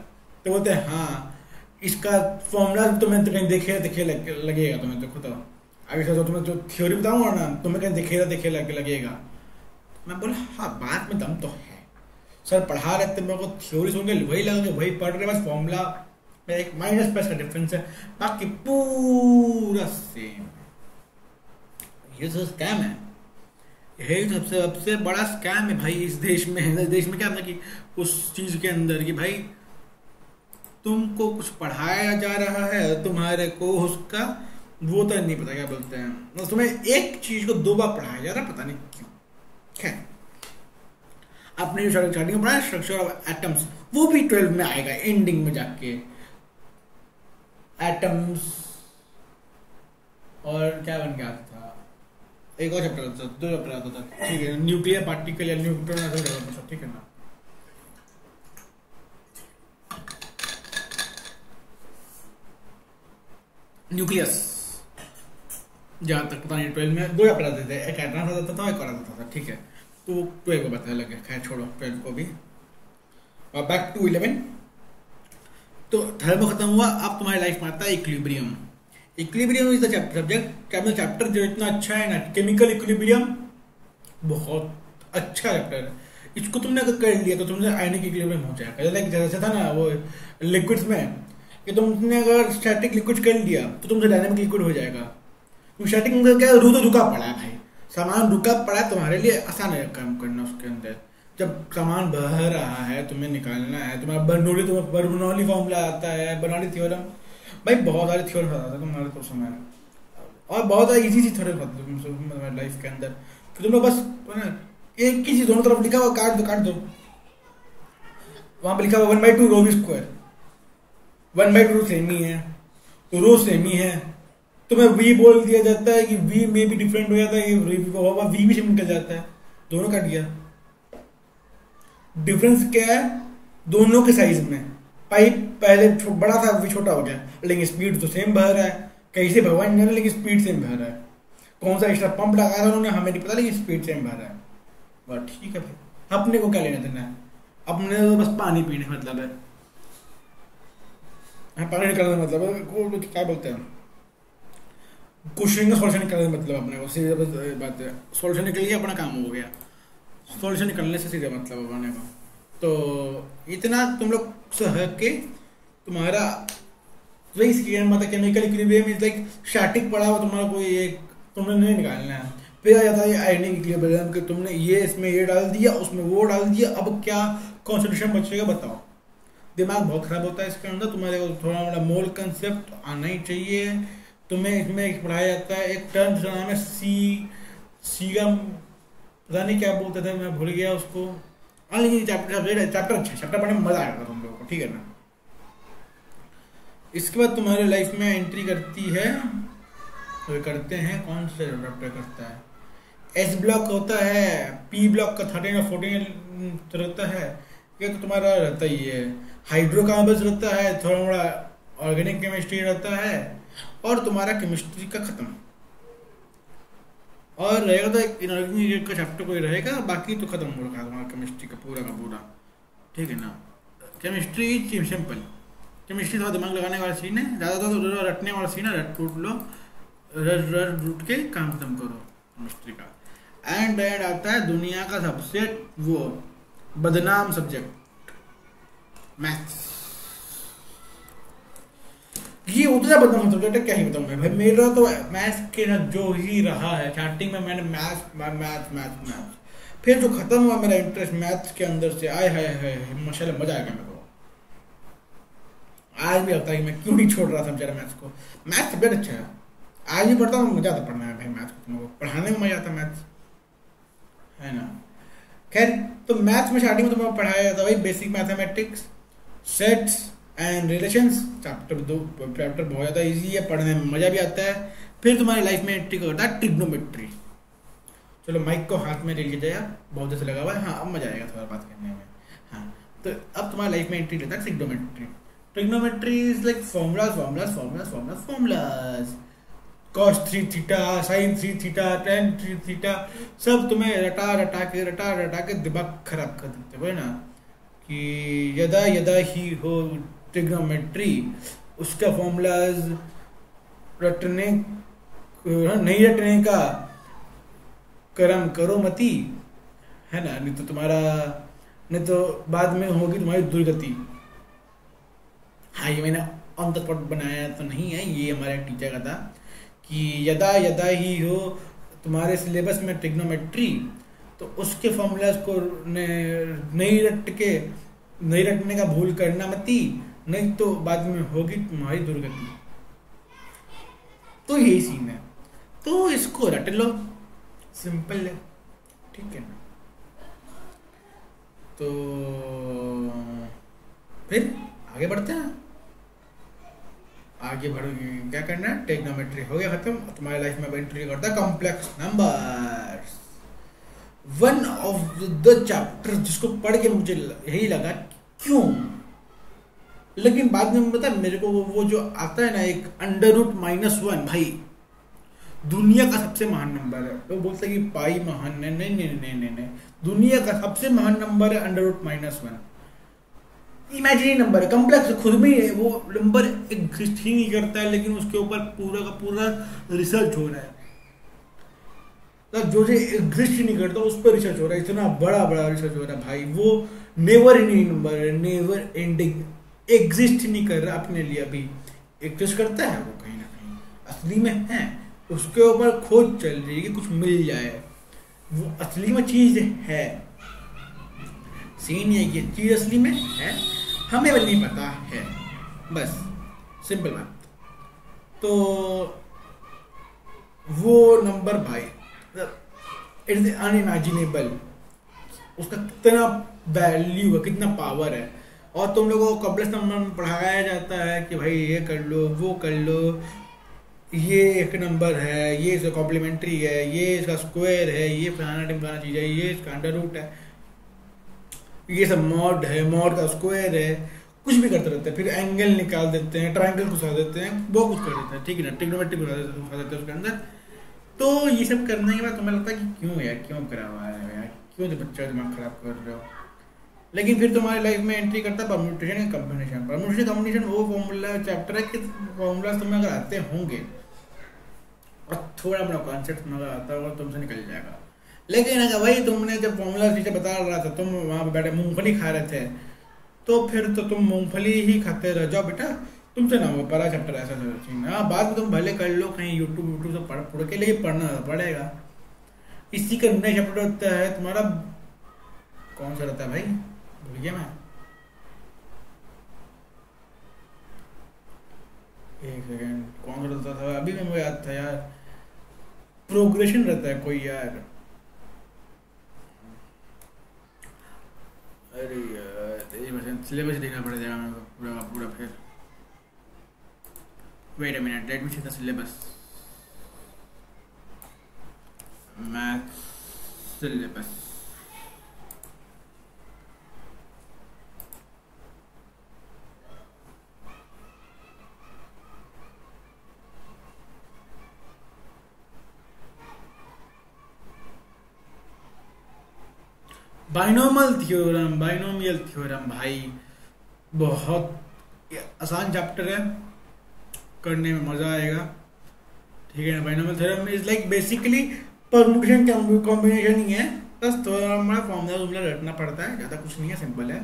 तो बोलते हैं हाँ, इसका फॉर्मूला तुम्हें तो कहीं देखे लगेगा तुम्हें, देखो तो अभी सर तुम्हें जो थ्योरी बताऊंगा ना, तुम्हें कहीं देखे लगेगा। मैं बोला हाँ, बात में दम तो है, सर पढ़ा रहे थे, मेरे को थ्योरी सुन के वही लगा कि वही पढ़ रहे, बस फॉर्मूला में एक माइनस प्लस का डिफरेंस है, बाकी पूरा सेम। ये तो स्कैम है, यही सबसे बड़ा स्कैम है भाई इस देश में। है देश में क्या था कि उस चीज के अंदर कि भाई तुमको कुछ पढ़ाया जा रहा है, तुम्हारे को उसका वो तो नहीं पता क्या बोलते हैं, तुम्हें एक चीज को 2 बार पढ़ाया जा रहा है, पता नहीं क्यों। खैर, आपने जो स्टार्टिंग में पढ़ा स्ट्रक्चर ऑफ एटम्स, वो भी 12 में आएगा एंडिंग में जाके। एटम्स और क्या बन गया था, एक और चैप्टर आता था, 2 चैप्टर आता था, ठीक है, न्यूक्लियर पार्टिकल या न्यूट्रॉन, ठीक है ना। न्यूक्लियस जहाँ तक पता नहीं, 12 में 2 चैप्टर आते थे, एक एडवांस आता था, एक और आता था, ठीक है। तो 12 को बताने लगे, खैर छोड़ो 12 को भी। और बैक टू 11, तो थर्मो खत्म हुआ, अब तुम्हारी लाइफ में आता है equilibrium. Equilibrium is the subject, chapter जो इतना अच्छा है ना, केमिकल इक्विलिब्रियम बहुत अच्छा चैप्टर है। इसको तुमने अगर कर लिया तो तुमने आयनिक इक्विलिब्रियम हो जाएगा। लाइक जैसे था ना वो लिक्विड्स में, कि तुमने अगर स्टैटिक लिक्विड कर लिया तो तुमसे डायनामिक लिक्विड हो जाएगा। स्टैटिक में क्या, तो रुका पड़ा है भाई, सामान रुका पड़ा है, तुम्हारे लिए आसान है काम करना उसके अंदर। जब सामान बह रहा है, तुम्हें निकालना है, तुम्हारा बर्नौली फॉर्मूला आता है, बर्नौली थ्योरम, भाई बहुत सारे थ्योरम आता है तुम्हारे तो समय, और बहुत सारी इजी थ्योरम आते हैं तुम्हारे लाइफ के अंदर। फिर तुम लोग बस एक ही चीज दोनों तरफ लिखा हुआ काट दो, वहां पर लिखा हुआ 1/2 रो वी स्क्वायर, 1/2 सेम ही है, तो रो सेम ही है, तुम्हें वी बोल दिया जाता है कि वी में भी डिफरेंट हो जाता है, वी भी सेम निकल जाता है, दोनों काट दिया। डिफरेंस क्या है दोनों के साइज में, पाइप पहले बड़ा था, अभी छोटा हो गया, लेकिन स्पीड तो सेम बह रहा है, कहीं से भगवान जाने, लेकिन स्पीड सेम बह रहा है। कौन सा एक्स्ट्रा पंप लगाया था उन्होंने हमें नहीं पता, लेकिन स्पीड सेम बह रहा है, बस ठीक है भाई, अपने को क्या लेना देना है, अपने तो बस पानी पीने का मतलब है, पानी निकालने का मतलब है, क्या बोलते हैं, क्वेश्चन का सॉल्यूशन निकालने का मतलब अपने को, सीधी बात है, सॉल्यूशन निकल गया, अपना काम हो गया। सॉल्यूशन निकलने से सीधे मतलब बनाने का। तो इतना तुम लोग सह के तुम्हारा वही मतलब chemical equilibrium is like static पड़ा हुआ तुम्हारा कोई एक तुमने नहीं निकालना है। फिर आ जाता है आयनिक इक्विलिब्रियम कि तुमने ये इसमें ये डाल दिया उसमें वो डाल दिया, अब क्या कॉन्सेंट्रेशन बचेगा बताओ। दिमाग बहुत खराब होता है इसके अंदर। तुम्हारे को थोड़ा मोड़ा मोल कंसेप्ट आना ही चाहिए। तुम्हें इसमें पढ़ाया जाता है एक टर्म जिसका नाम है सी का पता नहीं क्या बोलते थे, मैं भूल गया उसको। हाँ लेकिन चैप्टर अच्छा, चैप्टर पढ़ने में मजा आएगा तुम लोगों को, ठीक है ना। इसके बाद तुम्हारे लाइफ में एंट्री करती है तो करते हैं कौन से चैप्टर करता है। एस ब्लॉक होता है, पी ब्लॉक का 13 या 14 रहता है। ये तो तुम्हारा रहता ही है। हाइड्रोकार्बन्स रहता है, थोड़ा मोड़ा ऑर्गेनिक केमिस्ट्री रहता है, और तुम्हारा केमिस्ट्री का खत्म। और रहेगा तो एक इनऑर्गेनिक का चैप्टर कोई रहेगा, बाकी तो खत्म हो रखा है तुम्हारा केमिस्ट्री का पूरा, ठीक है ना। केमिस्ट्री सिंपल, केमिस्ट्री थोड़ा दिमाग लगाने वाला सीन है, ज़्यादातर रटने वाला सीन है। रट लो, रट के काम खत्म करो केमिस्ट्री का। एंड आता है दुनिया का सबसे वो बदनाम सब्जेक्ट मैथ्स। ये उतना बदनाम सब्जेक्ट है, क्या ही बताऊं मैं भाई। मेरा तो मैथ्स के ना जो ही रहा है, स्टार्टिंग में मैंने मैथ्स, फिर जो खत्म हुआ मेरा इंटरेस्ट मैथ्स के अंदर से, आए हाय माशाल्लाह मजा आ गया मेरे को। आज भी लगता है कि मैं क्यों नहीं छोड़ रहा था बेचारा मैथ्स को। मैथ्स सब्जेक्ट अच्छा है, आज भी पढ़ता हूँ, मजा आता पढ़ना है भाई मैथ्स को। तुमको पढ़ाने में मजा आता मैथ्स, है ना। खैर तो मैथ्स में स्टार्टिंग में तुम्हें पढ़ाया जाता है भाई basic mathematics, sets and relations. Chapter बहुत ज़्यादा इजी है, पढ़ने में मज़ा भी आता है। फिर तुम्हारी लाइफ में एंट्री करता है ट्रिग्नोमेट्री। चलो माइक को हाथ में ले लीजिए आप, बहुत जैसे लगा हुआ है। हाँ अब मजा आएगा थोड़ा बात करने में। हाँ तो अब तुम्हारी लाइफ में एंट्री लेता है trigonometry. Trigonometry is like formulas cos 3 theta, sin 3 theta, tan 3 theta, सब तुम्हें रटा के दिमाग खराब कर देते हो ना। कि यदा ही हो ट्रिग्नोमेट्री, उसका फॉर्मूलाज नहीं रटने का कर्म करो मती, है ना। नहीं तो बाद में होगी तुम्हारी दुर्गति। हाँ ये मैंने ऑन द स्पॉट बनाया तो नहीं है, ये हमारे टीचर का था कि यदा ही हो तुम्हारे सिलेबस में ट्रिग्नोमेट्री, तो उसके फॉर्मूलाज को नहीं रटने का भूल करना मती, नहीं तो बाद में होगी तुम्हारी दुर्गति। तो यही सीन है, तो इसको रट लो, सिंपल है, ठीक है ना। तो फिर आगे बढ़ते हैं। आगे बढ़ क्या करना है, ट्रिग्नोमेट्री हो गया खत्म। तुम्हारी लाइफ में एंट्री करता है complex numbers, one of the chapter जिसको पढ़ के मुझे यही लगा क्यों, लेकिन बाद में पता मेरे को वो जो आता है ना एक √-1, भाई दुनिया का सबसे महान नंबर है। वो बोलते हैं कि पाई महान है, नहीं, दुनिया का सबसे महान नंबर है √-1। इमेजिनरी नंबर है, कॉम्प्लेक्स खुद में है, वो नंबर एग्जिस्ट ही नहीं करता है, लेकिन उसके ऊपर पूरा का पूरा रिसर्च हो रहा है। जो एग्जिस्ट ही नहीं करता उस पर रिसर्च हो रहा है, इतना बड़ा रिसर्च हो रहा है भाई। वो नेवर एंडिंग नंबर है, नेवर एंडिंग, एग्जिस्ट ही नहीं कर रहा अपने लिए। अभी एग्जिस्ट करता है वो कहीं ना कहीं असली में है, उसके ऊपर खोज चल रही है कि कुछ मिल जाए, वो असली में चीज है। सीन ये कि चीज असली में है, हमें भी नहीं पता है, बस सिंपल बात। तो वो नंबर भाई इट्स अनइमेजिनेबल, उसका कितना वैल्यू है, कितना पावर है। और तुम लोगों को कॉम्प्लेक्स नंबर में पढ़ाया जाता है कि भाई ये कर लो, वो कर लो, ये एक नंबर है, ये इसका कॉम्प्लीमेंट्री है, ये इसका स्क्वायर है, ये फलाना चीज है, ये इसका अंडर रूट है, ये सब मॉड है, मॉड का स्क्वायर है, कुछ भी करते रहते हैं। फिर एंगल निकाल देते हैं, ट्रायंगल घुसा देते हैं, बहुत कुछ कर देते हैं, ठीक है ना। ट्रिग्नोमेट्री घुसा देते हैं उसके अंदर। तो ये सब करने के बाद तुम्हें लगता है कि क्यों यार, क्यों करा हुआ है यार, क्यों बच्चा दिमाग खराब कर रहे हो। लेकिन फिर तुम्हारी लाइफ में एंट्री करता है permutation and combination. Permutation combination वो फॉर्मूला चैप्टर है कि फॉर्मूला तुम्हें अगर आते होंगे और थोड़ा बड़ा कॉन्सेप्ट तुम्हें आता होगा तुमसे निकल जाएगा। लेकिन अगर वही तुमने जब फॉर्मूला टीचर बता रहा था, तुम वहाँ पे बैठे मूंगफली खा रहे थे, तो फिर तो तुम मूंगफली ही खाते रह जाओ बेटा। तुमसे ना वो पढ़ा चैप्टर ऐसा चीज। हाँ, बाद में तुम भले कर लो कहीं यूट्यूब से पढ़ के, लेकिन पढ़ना पड़ेगा। इसी का नया चैप्टर होता है तुम्हारा, कौन सा रहता है भाई, भूल गया मैं। एक सेकेंड, कौन सा रहता था अभी मेरे को याद था यार, प्रोग्रेशन रहता है कोई यार। अरे यार सिलेबस देखना पड़ जाएगा मेरे को पूरा का पूरा फिर। Wait a minute, let me see the syllabus. Math syllabus, binomial theorem भाई बहुत आसान चैप्टर है, करने में मजा आएगा। ठीक है ना। Binomial theorem is like basically permutation combination ही है, बस थोड़ा हमारा फॉर्मूला रटना पड़ता है, ज़्यादा कुछ नहीं है, सिंपल है।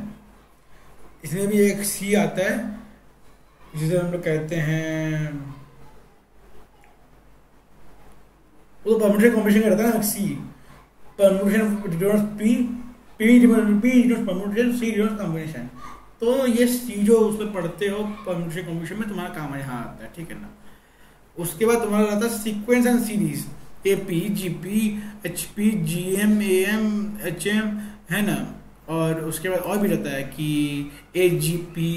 इसमें भी एक सी आता है जिसे हम लोग कहते हैं, वो परम्यूटेशन कॉम्बिनेशन का रहता है ना, सी परम्यूटेशन पी, परम्यूटेशन, सी कॉम्बिनेशन। तो ये सी जो उसमें पढ़ते हो परम्यूटेशन कॉम्बिनेशन में, तुम्हारा काम यहाँ आता है। ठीक है ना। उसके बाद तुम्हारा रहता है sequence and series, AP, GP, HP, GM, am, HM, है ना। और उसके बाद और भी रहता है कि एजीपी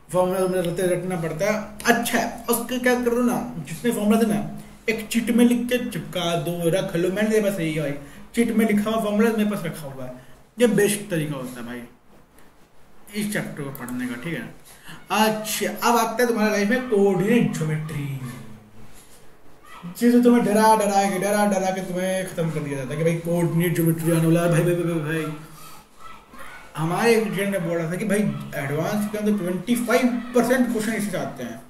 फॉर्मूला रटना पड़ता है। अच्छा है, उसके क्या कर दो ना, जितने फॉर्मूला थे ना, एक चिट में लिख के चिपका दो, रख लो। मैंने मेरे पास यही है भाई, चिट में लिखा हुआ फॉर्मूला मेरे पास रखा हुआ है। ये बेस्ट तरीका होता है भाई इस चैप्टर को पढ़ने का। ठीक है। अच्छा, अब आता है तुम्हारा लाइफ में कोऑर्डिनेट ज्योमेट्री, जिसे तुम्हें डरा के तुम्हें खत्म कर दिया जाता है कि भाई कोऑर्डिनेट ज्योमेट्री आने वाला है। भाई हमारे एक टीचर ने बोला था कि भाई एडवांस के अंदर 25% क्वेश्चन इससे आते हैं।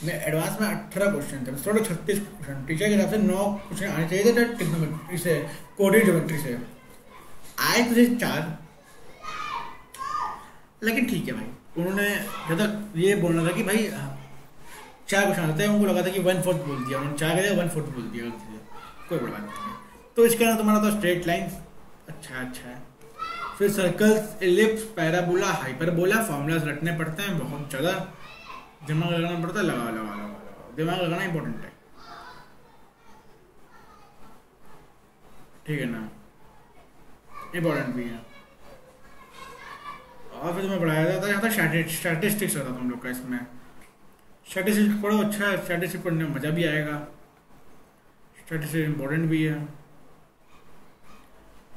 मैं एडवांस में 18 क्वेश्चन थे, थोड़ा 36 क्वेश्चन। टीचर के हिसाब से 9 क्वेश्चन आने चाहिए थे ट्रिग्नोमेट्री से, कोऑर्डिनेट ज्योमेट्री से। आए तो 4, लेकिन ठीक है भाई। उन्होंने ज़्यादा ये बोलना था कि भाई 4 क्वेश्चन आते हैं, उनको लगा था कि 1/4 बोल दिया उन्होंने, 4 का 1/4 बोल दिया, कोई बड़ी बात नहीं है। तो इसके अंदर तुम्हारा तो स्ट्रेट लाइन अच्छा है, फिर circles, ellipse, parabola, hyperbola, formulas रटने पड़ते हैं, बहुत ज़्यादा दिमाग लगाना पड़ता है। लगाओ, दिमाग लगाना इंपॉर्टेंट है। ठीक है ना, इंपॉर्टेंट भी है। और फिर तुम्हें पढ़ाया जाता है, यहाँ तक स्टैटिस्टिक्स होता तुम लोग का। इसमें स्टैटिस्टिक्स पढ़ो, अच्छा है, स्टैटिस्टिक्स पढ़ने में मज़ा भी आएगा, स्टैटिस्टिक्स इंपॉर्टेंट भी है।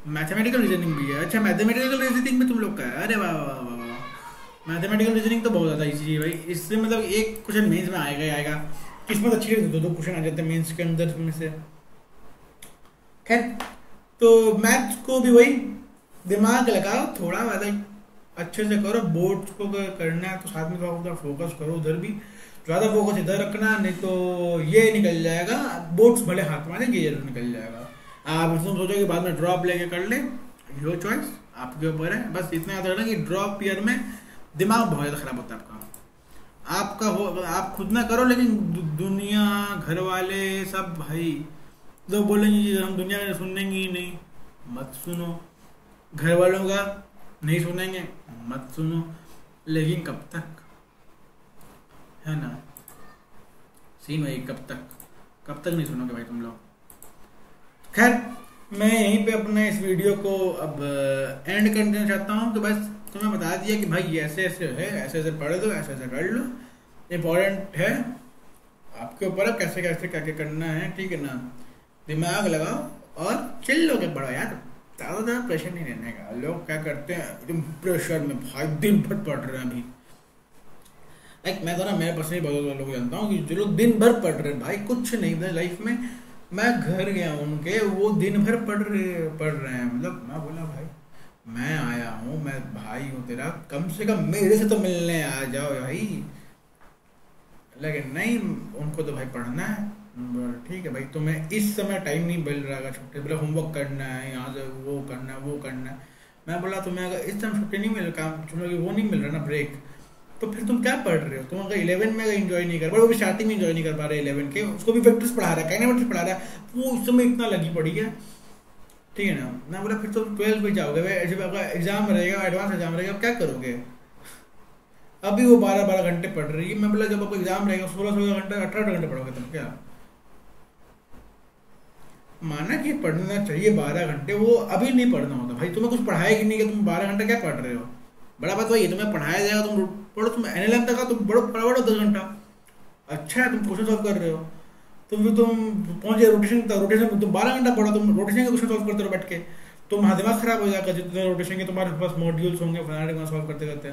मैथमेटिकल रीजनिंग भी है। अच्छा, मैथमेटिकल रीजनिंग में तुम लोग का है, अरे वाह वाह वाह वाह। मैथमेटिकल रीजनिंग तो बहुत ज़्यादा इजी है भाई, इससे मतलब एक क्वेश्चन मेंस में आएगा ही आएगा। किस्मत अच्छी है तो 2 क्वेश्चन आ जाते हैं मेंस के अंदर में से। खैर, तो मैथ्स को भी वही दिमाग लगाओ थोड़ा, मतलब अच्छे से करो। बोर्ड्स को करना है तो साथ में थोड़ा फोकस करो, उधर भी ज़्यादा फोकस इधर रखना, नहीं तो ये निकल जाएगा। बोर्ड्स भले हाथ में आने, ये जरूर निकल जाएगा। आप तुम सोचो कि बाद में ड्रॉप लेके कर ले, योर चॉइस, आपके ऊपर है। बस इतना याद रखना कि ड्रॉप ईयर में दिमाग बहुत ज़्यादा खराब होता है आपका हो, आप खुद ना करो, लेकिन दुनिया, घर वाले सब भाई लोग बोलेंगे हम दुनिया में सुनेंगे ही नहीं, मत सुनो। घर वालों का नहीं सुनेंगे, मत सुनो। लेकिन कब तक, है ना, सीन वही, कब तक नहीं सुनोगे भाई तुम लोग। खैर, मैं यहीं पे अपने इस वीडियो को अब एंड करना चाहता हूँ। तो बस तुम्हें बता दिया कि भाई ऐसे ऐसे है, ऐसे ऐसे पढ़ लो, ऐसे ऐसे कर लो। इम्पोर्टेंट है, आपके ऊपर अब कैसे कैसे क्या क्या करना है। ठीक है ना, दिमाग लगाओ और चिल होके पढ़ो यार, ज़्यादा प्रेशर नहीं रहने का। लोग क्या करते हैं एकदम प्रेशर में भाई दिन भर पढ़ रहे हैं। अभी लाइक मैं तो ना, मेरे पर्सनली बहुत लोग जानता हूँ कि जो लोग दिन भर पढ़ रहे हैं भाई, कुछ नहीं था लाइफ में। मैं घर गया उनके, वो दिन भर पढ़ रहे हैं। मतलब मैं बोला भाई मैं आया हूँ, मैं भाई हूँ तेरा, कम से कम मेरे से तो मिलने आ जाओ भाई। लेकिन नहीं, उनको तो भाई पढ़ना है, ठीक है भाई, तो मैं इस समय टाइम नहीं मिल रहा, अगर छुट्टी बोला होमवर्क करना है, यहाँ से वो करना है वो करना है, मैं बोला तुम्हें अगर इस टाइम छुट्टी नहीं मिल रहा, काम तुम लोग वो नहीं मिल रहा ना ब्रेक, तो फिर तुम क्या पढ़ रहे हो? तुम अगर 11 में अगर इंजॉय नहीं कर पा रहे, वो भी स्टार्टिंग में इंजॉय नहीं कर पा रहे 11 के, उसको भी वेक्टर्स पढ़ा रहा है, काइनेमेटिक्स पढ़ा रहा है, वो उस समय इतना लगी पड़ी है, ठीक है ना। मैं बोला फिर तो 12 में जाओगे, जब आपका एग्जाम रहेगा, एडवांस एग्जाम रहेगा, क्या करोगे? अभी वो 12-12 घंटे पढ़ रही है, मैं बोला जब आपको एग्जाम रहेगा 16-16 घंटे 18 घंटे पढ़ोगे तुम क्या? माना कि पढ़ना चाहिए 12 घंटे, वो अभी नहीं पढ़ना होता भाई, तुम्हें कुछ पढ़ाएगी नहीं कि तुम 12 घंटे क्या पढ़ रहे हो? बड़ा बात वही है, तुम्हें पढ़ाया जाएगा, तुम पढ़ो, तुम एनएलएम तक तुम पढ़ो 10 घंटा, अच्छा है, तुम क्वेश्चन सॉल्व कर रहे हो, तुम पहुंचे रोटेशन तक, रोटेशन तुम 12 घंटा पढ़ो, तुम रोटेशन के क्वेश्चन सॉल्व करते रहो बैठ के, तुम्हारा दिमाग खराब हो जाएगा जितने रोटेशन के तुम्हारे पास मॉड्यूल्स होंगे फलाने सॉल्व करते करते,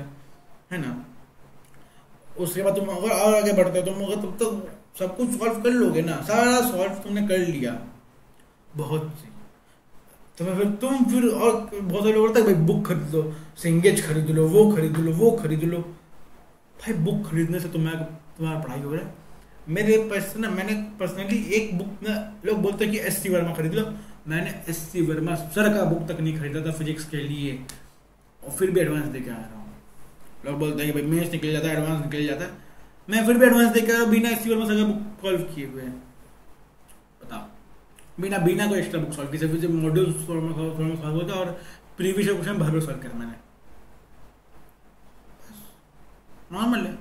है ना। उसके बाद तुम अगर और आगे बढ़ते हो, तुम अगर तुम तो सब कुछ सॉल्व कर लोगे ना, सारा सॉल्व तुमने कर लिया, बहुत सी, तुम्हें फिर और बहुत सारे लोग बोलते हैं भाई बुक खरीद लो, सिंगेज खरीद लो, वो खरीद लो, वो खरीद लो। भाई बुक खरीदने से तुम्हारा पढ़ाई हो रहा है? मैंने पर्सनली एक बुक ना, लोग बोलते हैं कि एस सी वर्मा खरीद लो, मैंने एस सी वर्मा सर का बुक तक नहीं खरीदा था फिजिक्स के लिए, और फिर भी एडवांस देके आ रहा हूँ। लोग बोलते हैं कि भाई मेंस निकल जाता है, एडवांस निकल जाता है, मैं फिर भी एडवांस देके आ रहा हूँ बिना एस सी वर्मा सर का बुक सॉल्व किए हुए हैं। बताओ, बिना कोई एक्स्ट्रा बुक सॉल्व किए, सिर्फ मॉड्यूल सॉल्व होता और प्रीवियस क्वेश्चन भर सॉल्व किया मैंने, नॉर्मल है।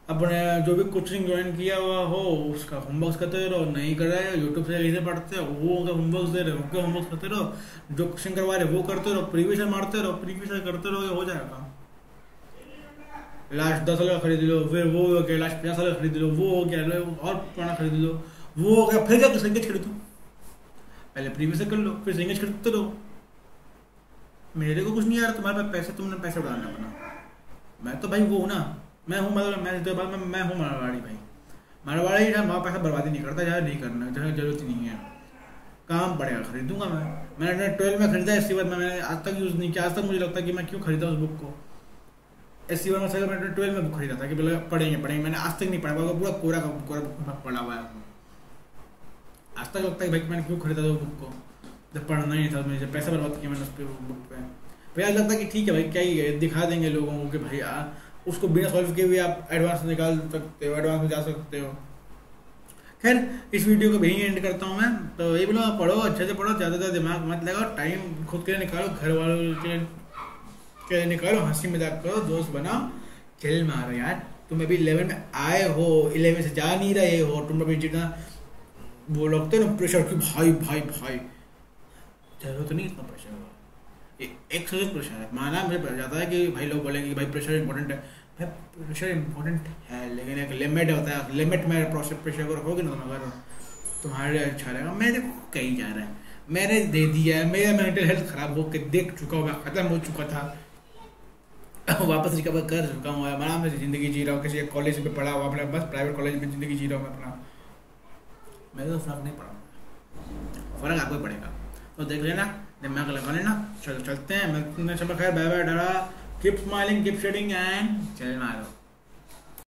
अपने जो भी कोचिंग ज्वाइन किया हुआ हो उसका होमवर्क करते रहो, नहीं कर रहे हो यूट्यूब से कैसे पढ़ते हो, वो अगर होमवर्क दे रहे हो उनके होमवर्क करते रहो, जो क्वेश्चन करवा रहे वो करते रहो, प्रीवियस मारते रहो, प्रीवियस करते रहो, हो जाएगा। लास्ट 10 साल का खरीद लो, फिर वो हो गया, लास्ट 50 साल का खरीद लो, वो हो गया, और पुराना खरीद लो, वो हो गया, फिर क्या संगीत खरीदो, पहले प्रीवियस कर लो, फिर संगीत खरीदते रहो। मेरे को कुछ नहीं यार, तुम्हारे पास पैसे, तुमने पैसे उड़ाना अपना, मैं तो भाई वो हूँ ना, मैं हूँ, मतलब मैं हूँ मारवाड़ी भाई, मारवाड़ी ना, वहाँ पैसा बर्बादी नहीं करता, जहाँ नहीं करना, जहाँ जरूरत नहीं है, काम पड़ेगा खरीदूंगा मैंने 12 में खरीदा, एस सी वर्मा मैंने आज तक यूज़ नहीं किया, आज तक मुझे लगता है कि मैं क्यों खरीदा उस बुक को, एस सी वर्मा से मैंने 12 में बुक खरीदा था कि बोला पढ़ेंगे, मैंने आज तक नहीं पढ़ा, पूरा कोरा बुक पढ़ा हुआ है, आज तक लगता है भाई मैंने क्यों खरीदा था उस बुक को, जब पढ़ना ही था, मुझे पैसा बर्बाद किया मैंने उस बुक पे। फिर आज लगता है कि ठीक है भाई, क्या ही है, दिखा देंगे लोगों को कि भाई उसको बिना सॉल्व किए हुए आप एडवांस निकाल सकते हो, एडवांस में जा सकते हो। खैर इस वीडियो को यहीं एंड करता हूँ मैं, तो यही बोला, पढ़ो अच्छे से पढ़ो, ज़्यादा दिमाग मत लगाओ, टाइम खुद के लिए निकालो, घर वालों के लिए निकालो, हंसी मजाक करो, दोस्त बनाओ, चिल मारो यार। तुम अभी 11 में आए हो, 11 से जा नहीं रहे हो, तुम अभी जितना वो लगते ना प्रेशर की भाई भाई भाई, जरूरत नहीं इतना प्रेशर हुआ, एक से प्रेशर है, माना मुझे पता जाता है कि भाई लोग बोलेंगे कि भाई प्रेशर इंपॉर्टेंट है, भाई प्रेशर इंपॉर्टेंट है, लेकिन एक लिमिट होता है, लिमिट में प्रेशर को रखोगे ना, तुम अगर तुम्हारे लिए अच्छा रहेगा। मेरे को कहीं जा रहा है, मैंने दे दिया है, मेरा मेंटल हेल्थ खराब होकर देख चुका हूँ, मैं खत्म हो चुका था, वापस रिकवर कर चुका हूँ, आराम से जिंदगी जी रहा हूँ, किसी कॉलेज में पढ़ा हुआ, अपना बस प्राइवेट कॉलेज में जिंदगी जी रहा हूँ मैं अपना, मेरे को फर्क नहीं पड़ा, फर्क आपको पड़ेगा, तो देख लेना, दिमाग लगा लेना, चलते हैं, मैं खैर बाय बाय, डरा, keep smiling, keep shedding and चल मारो।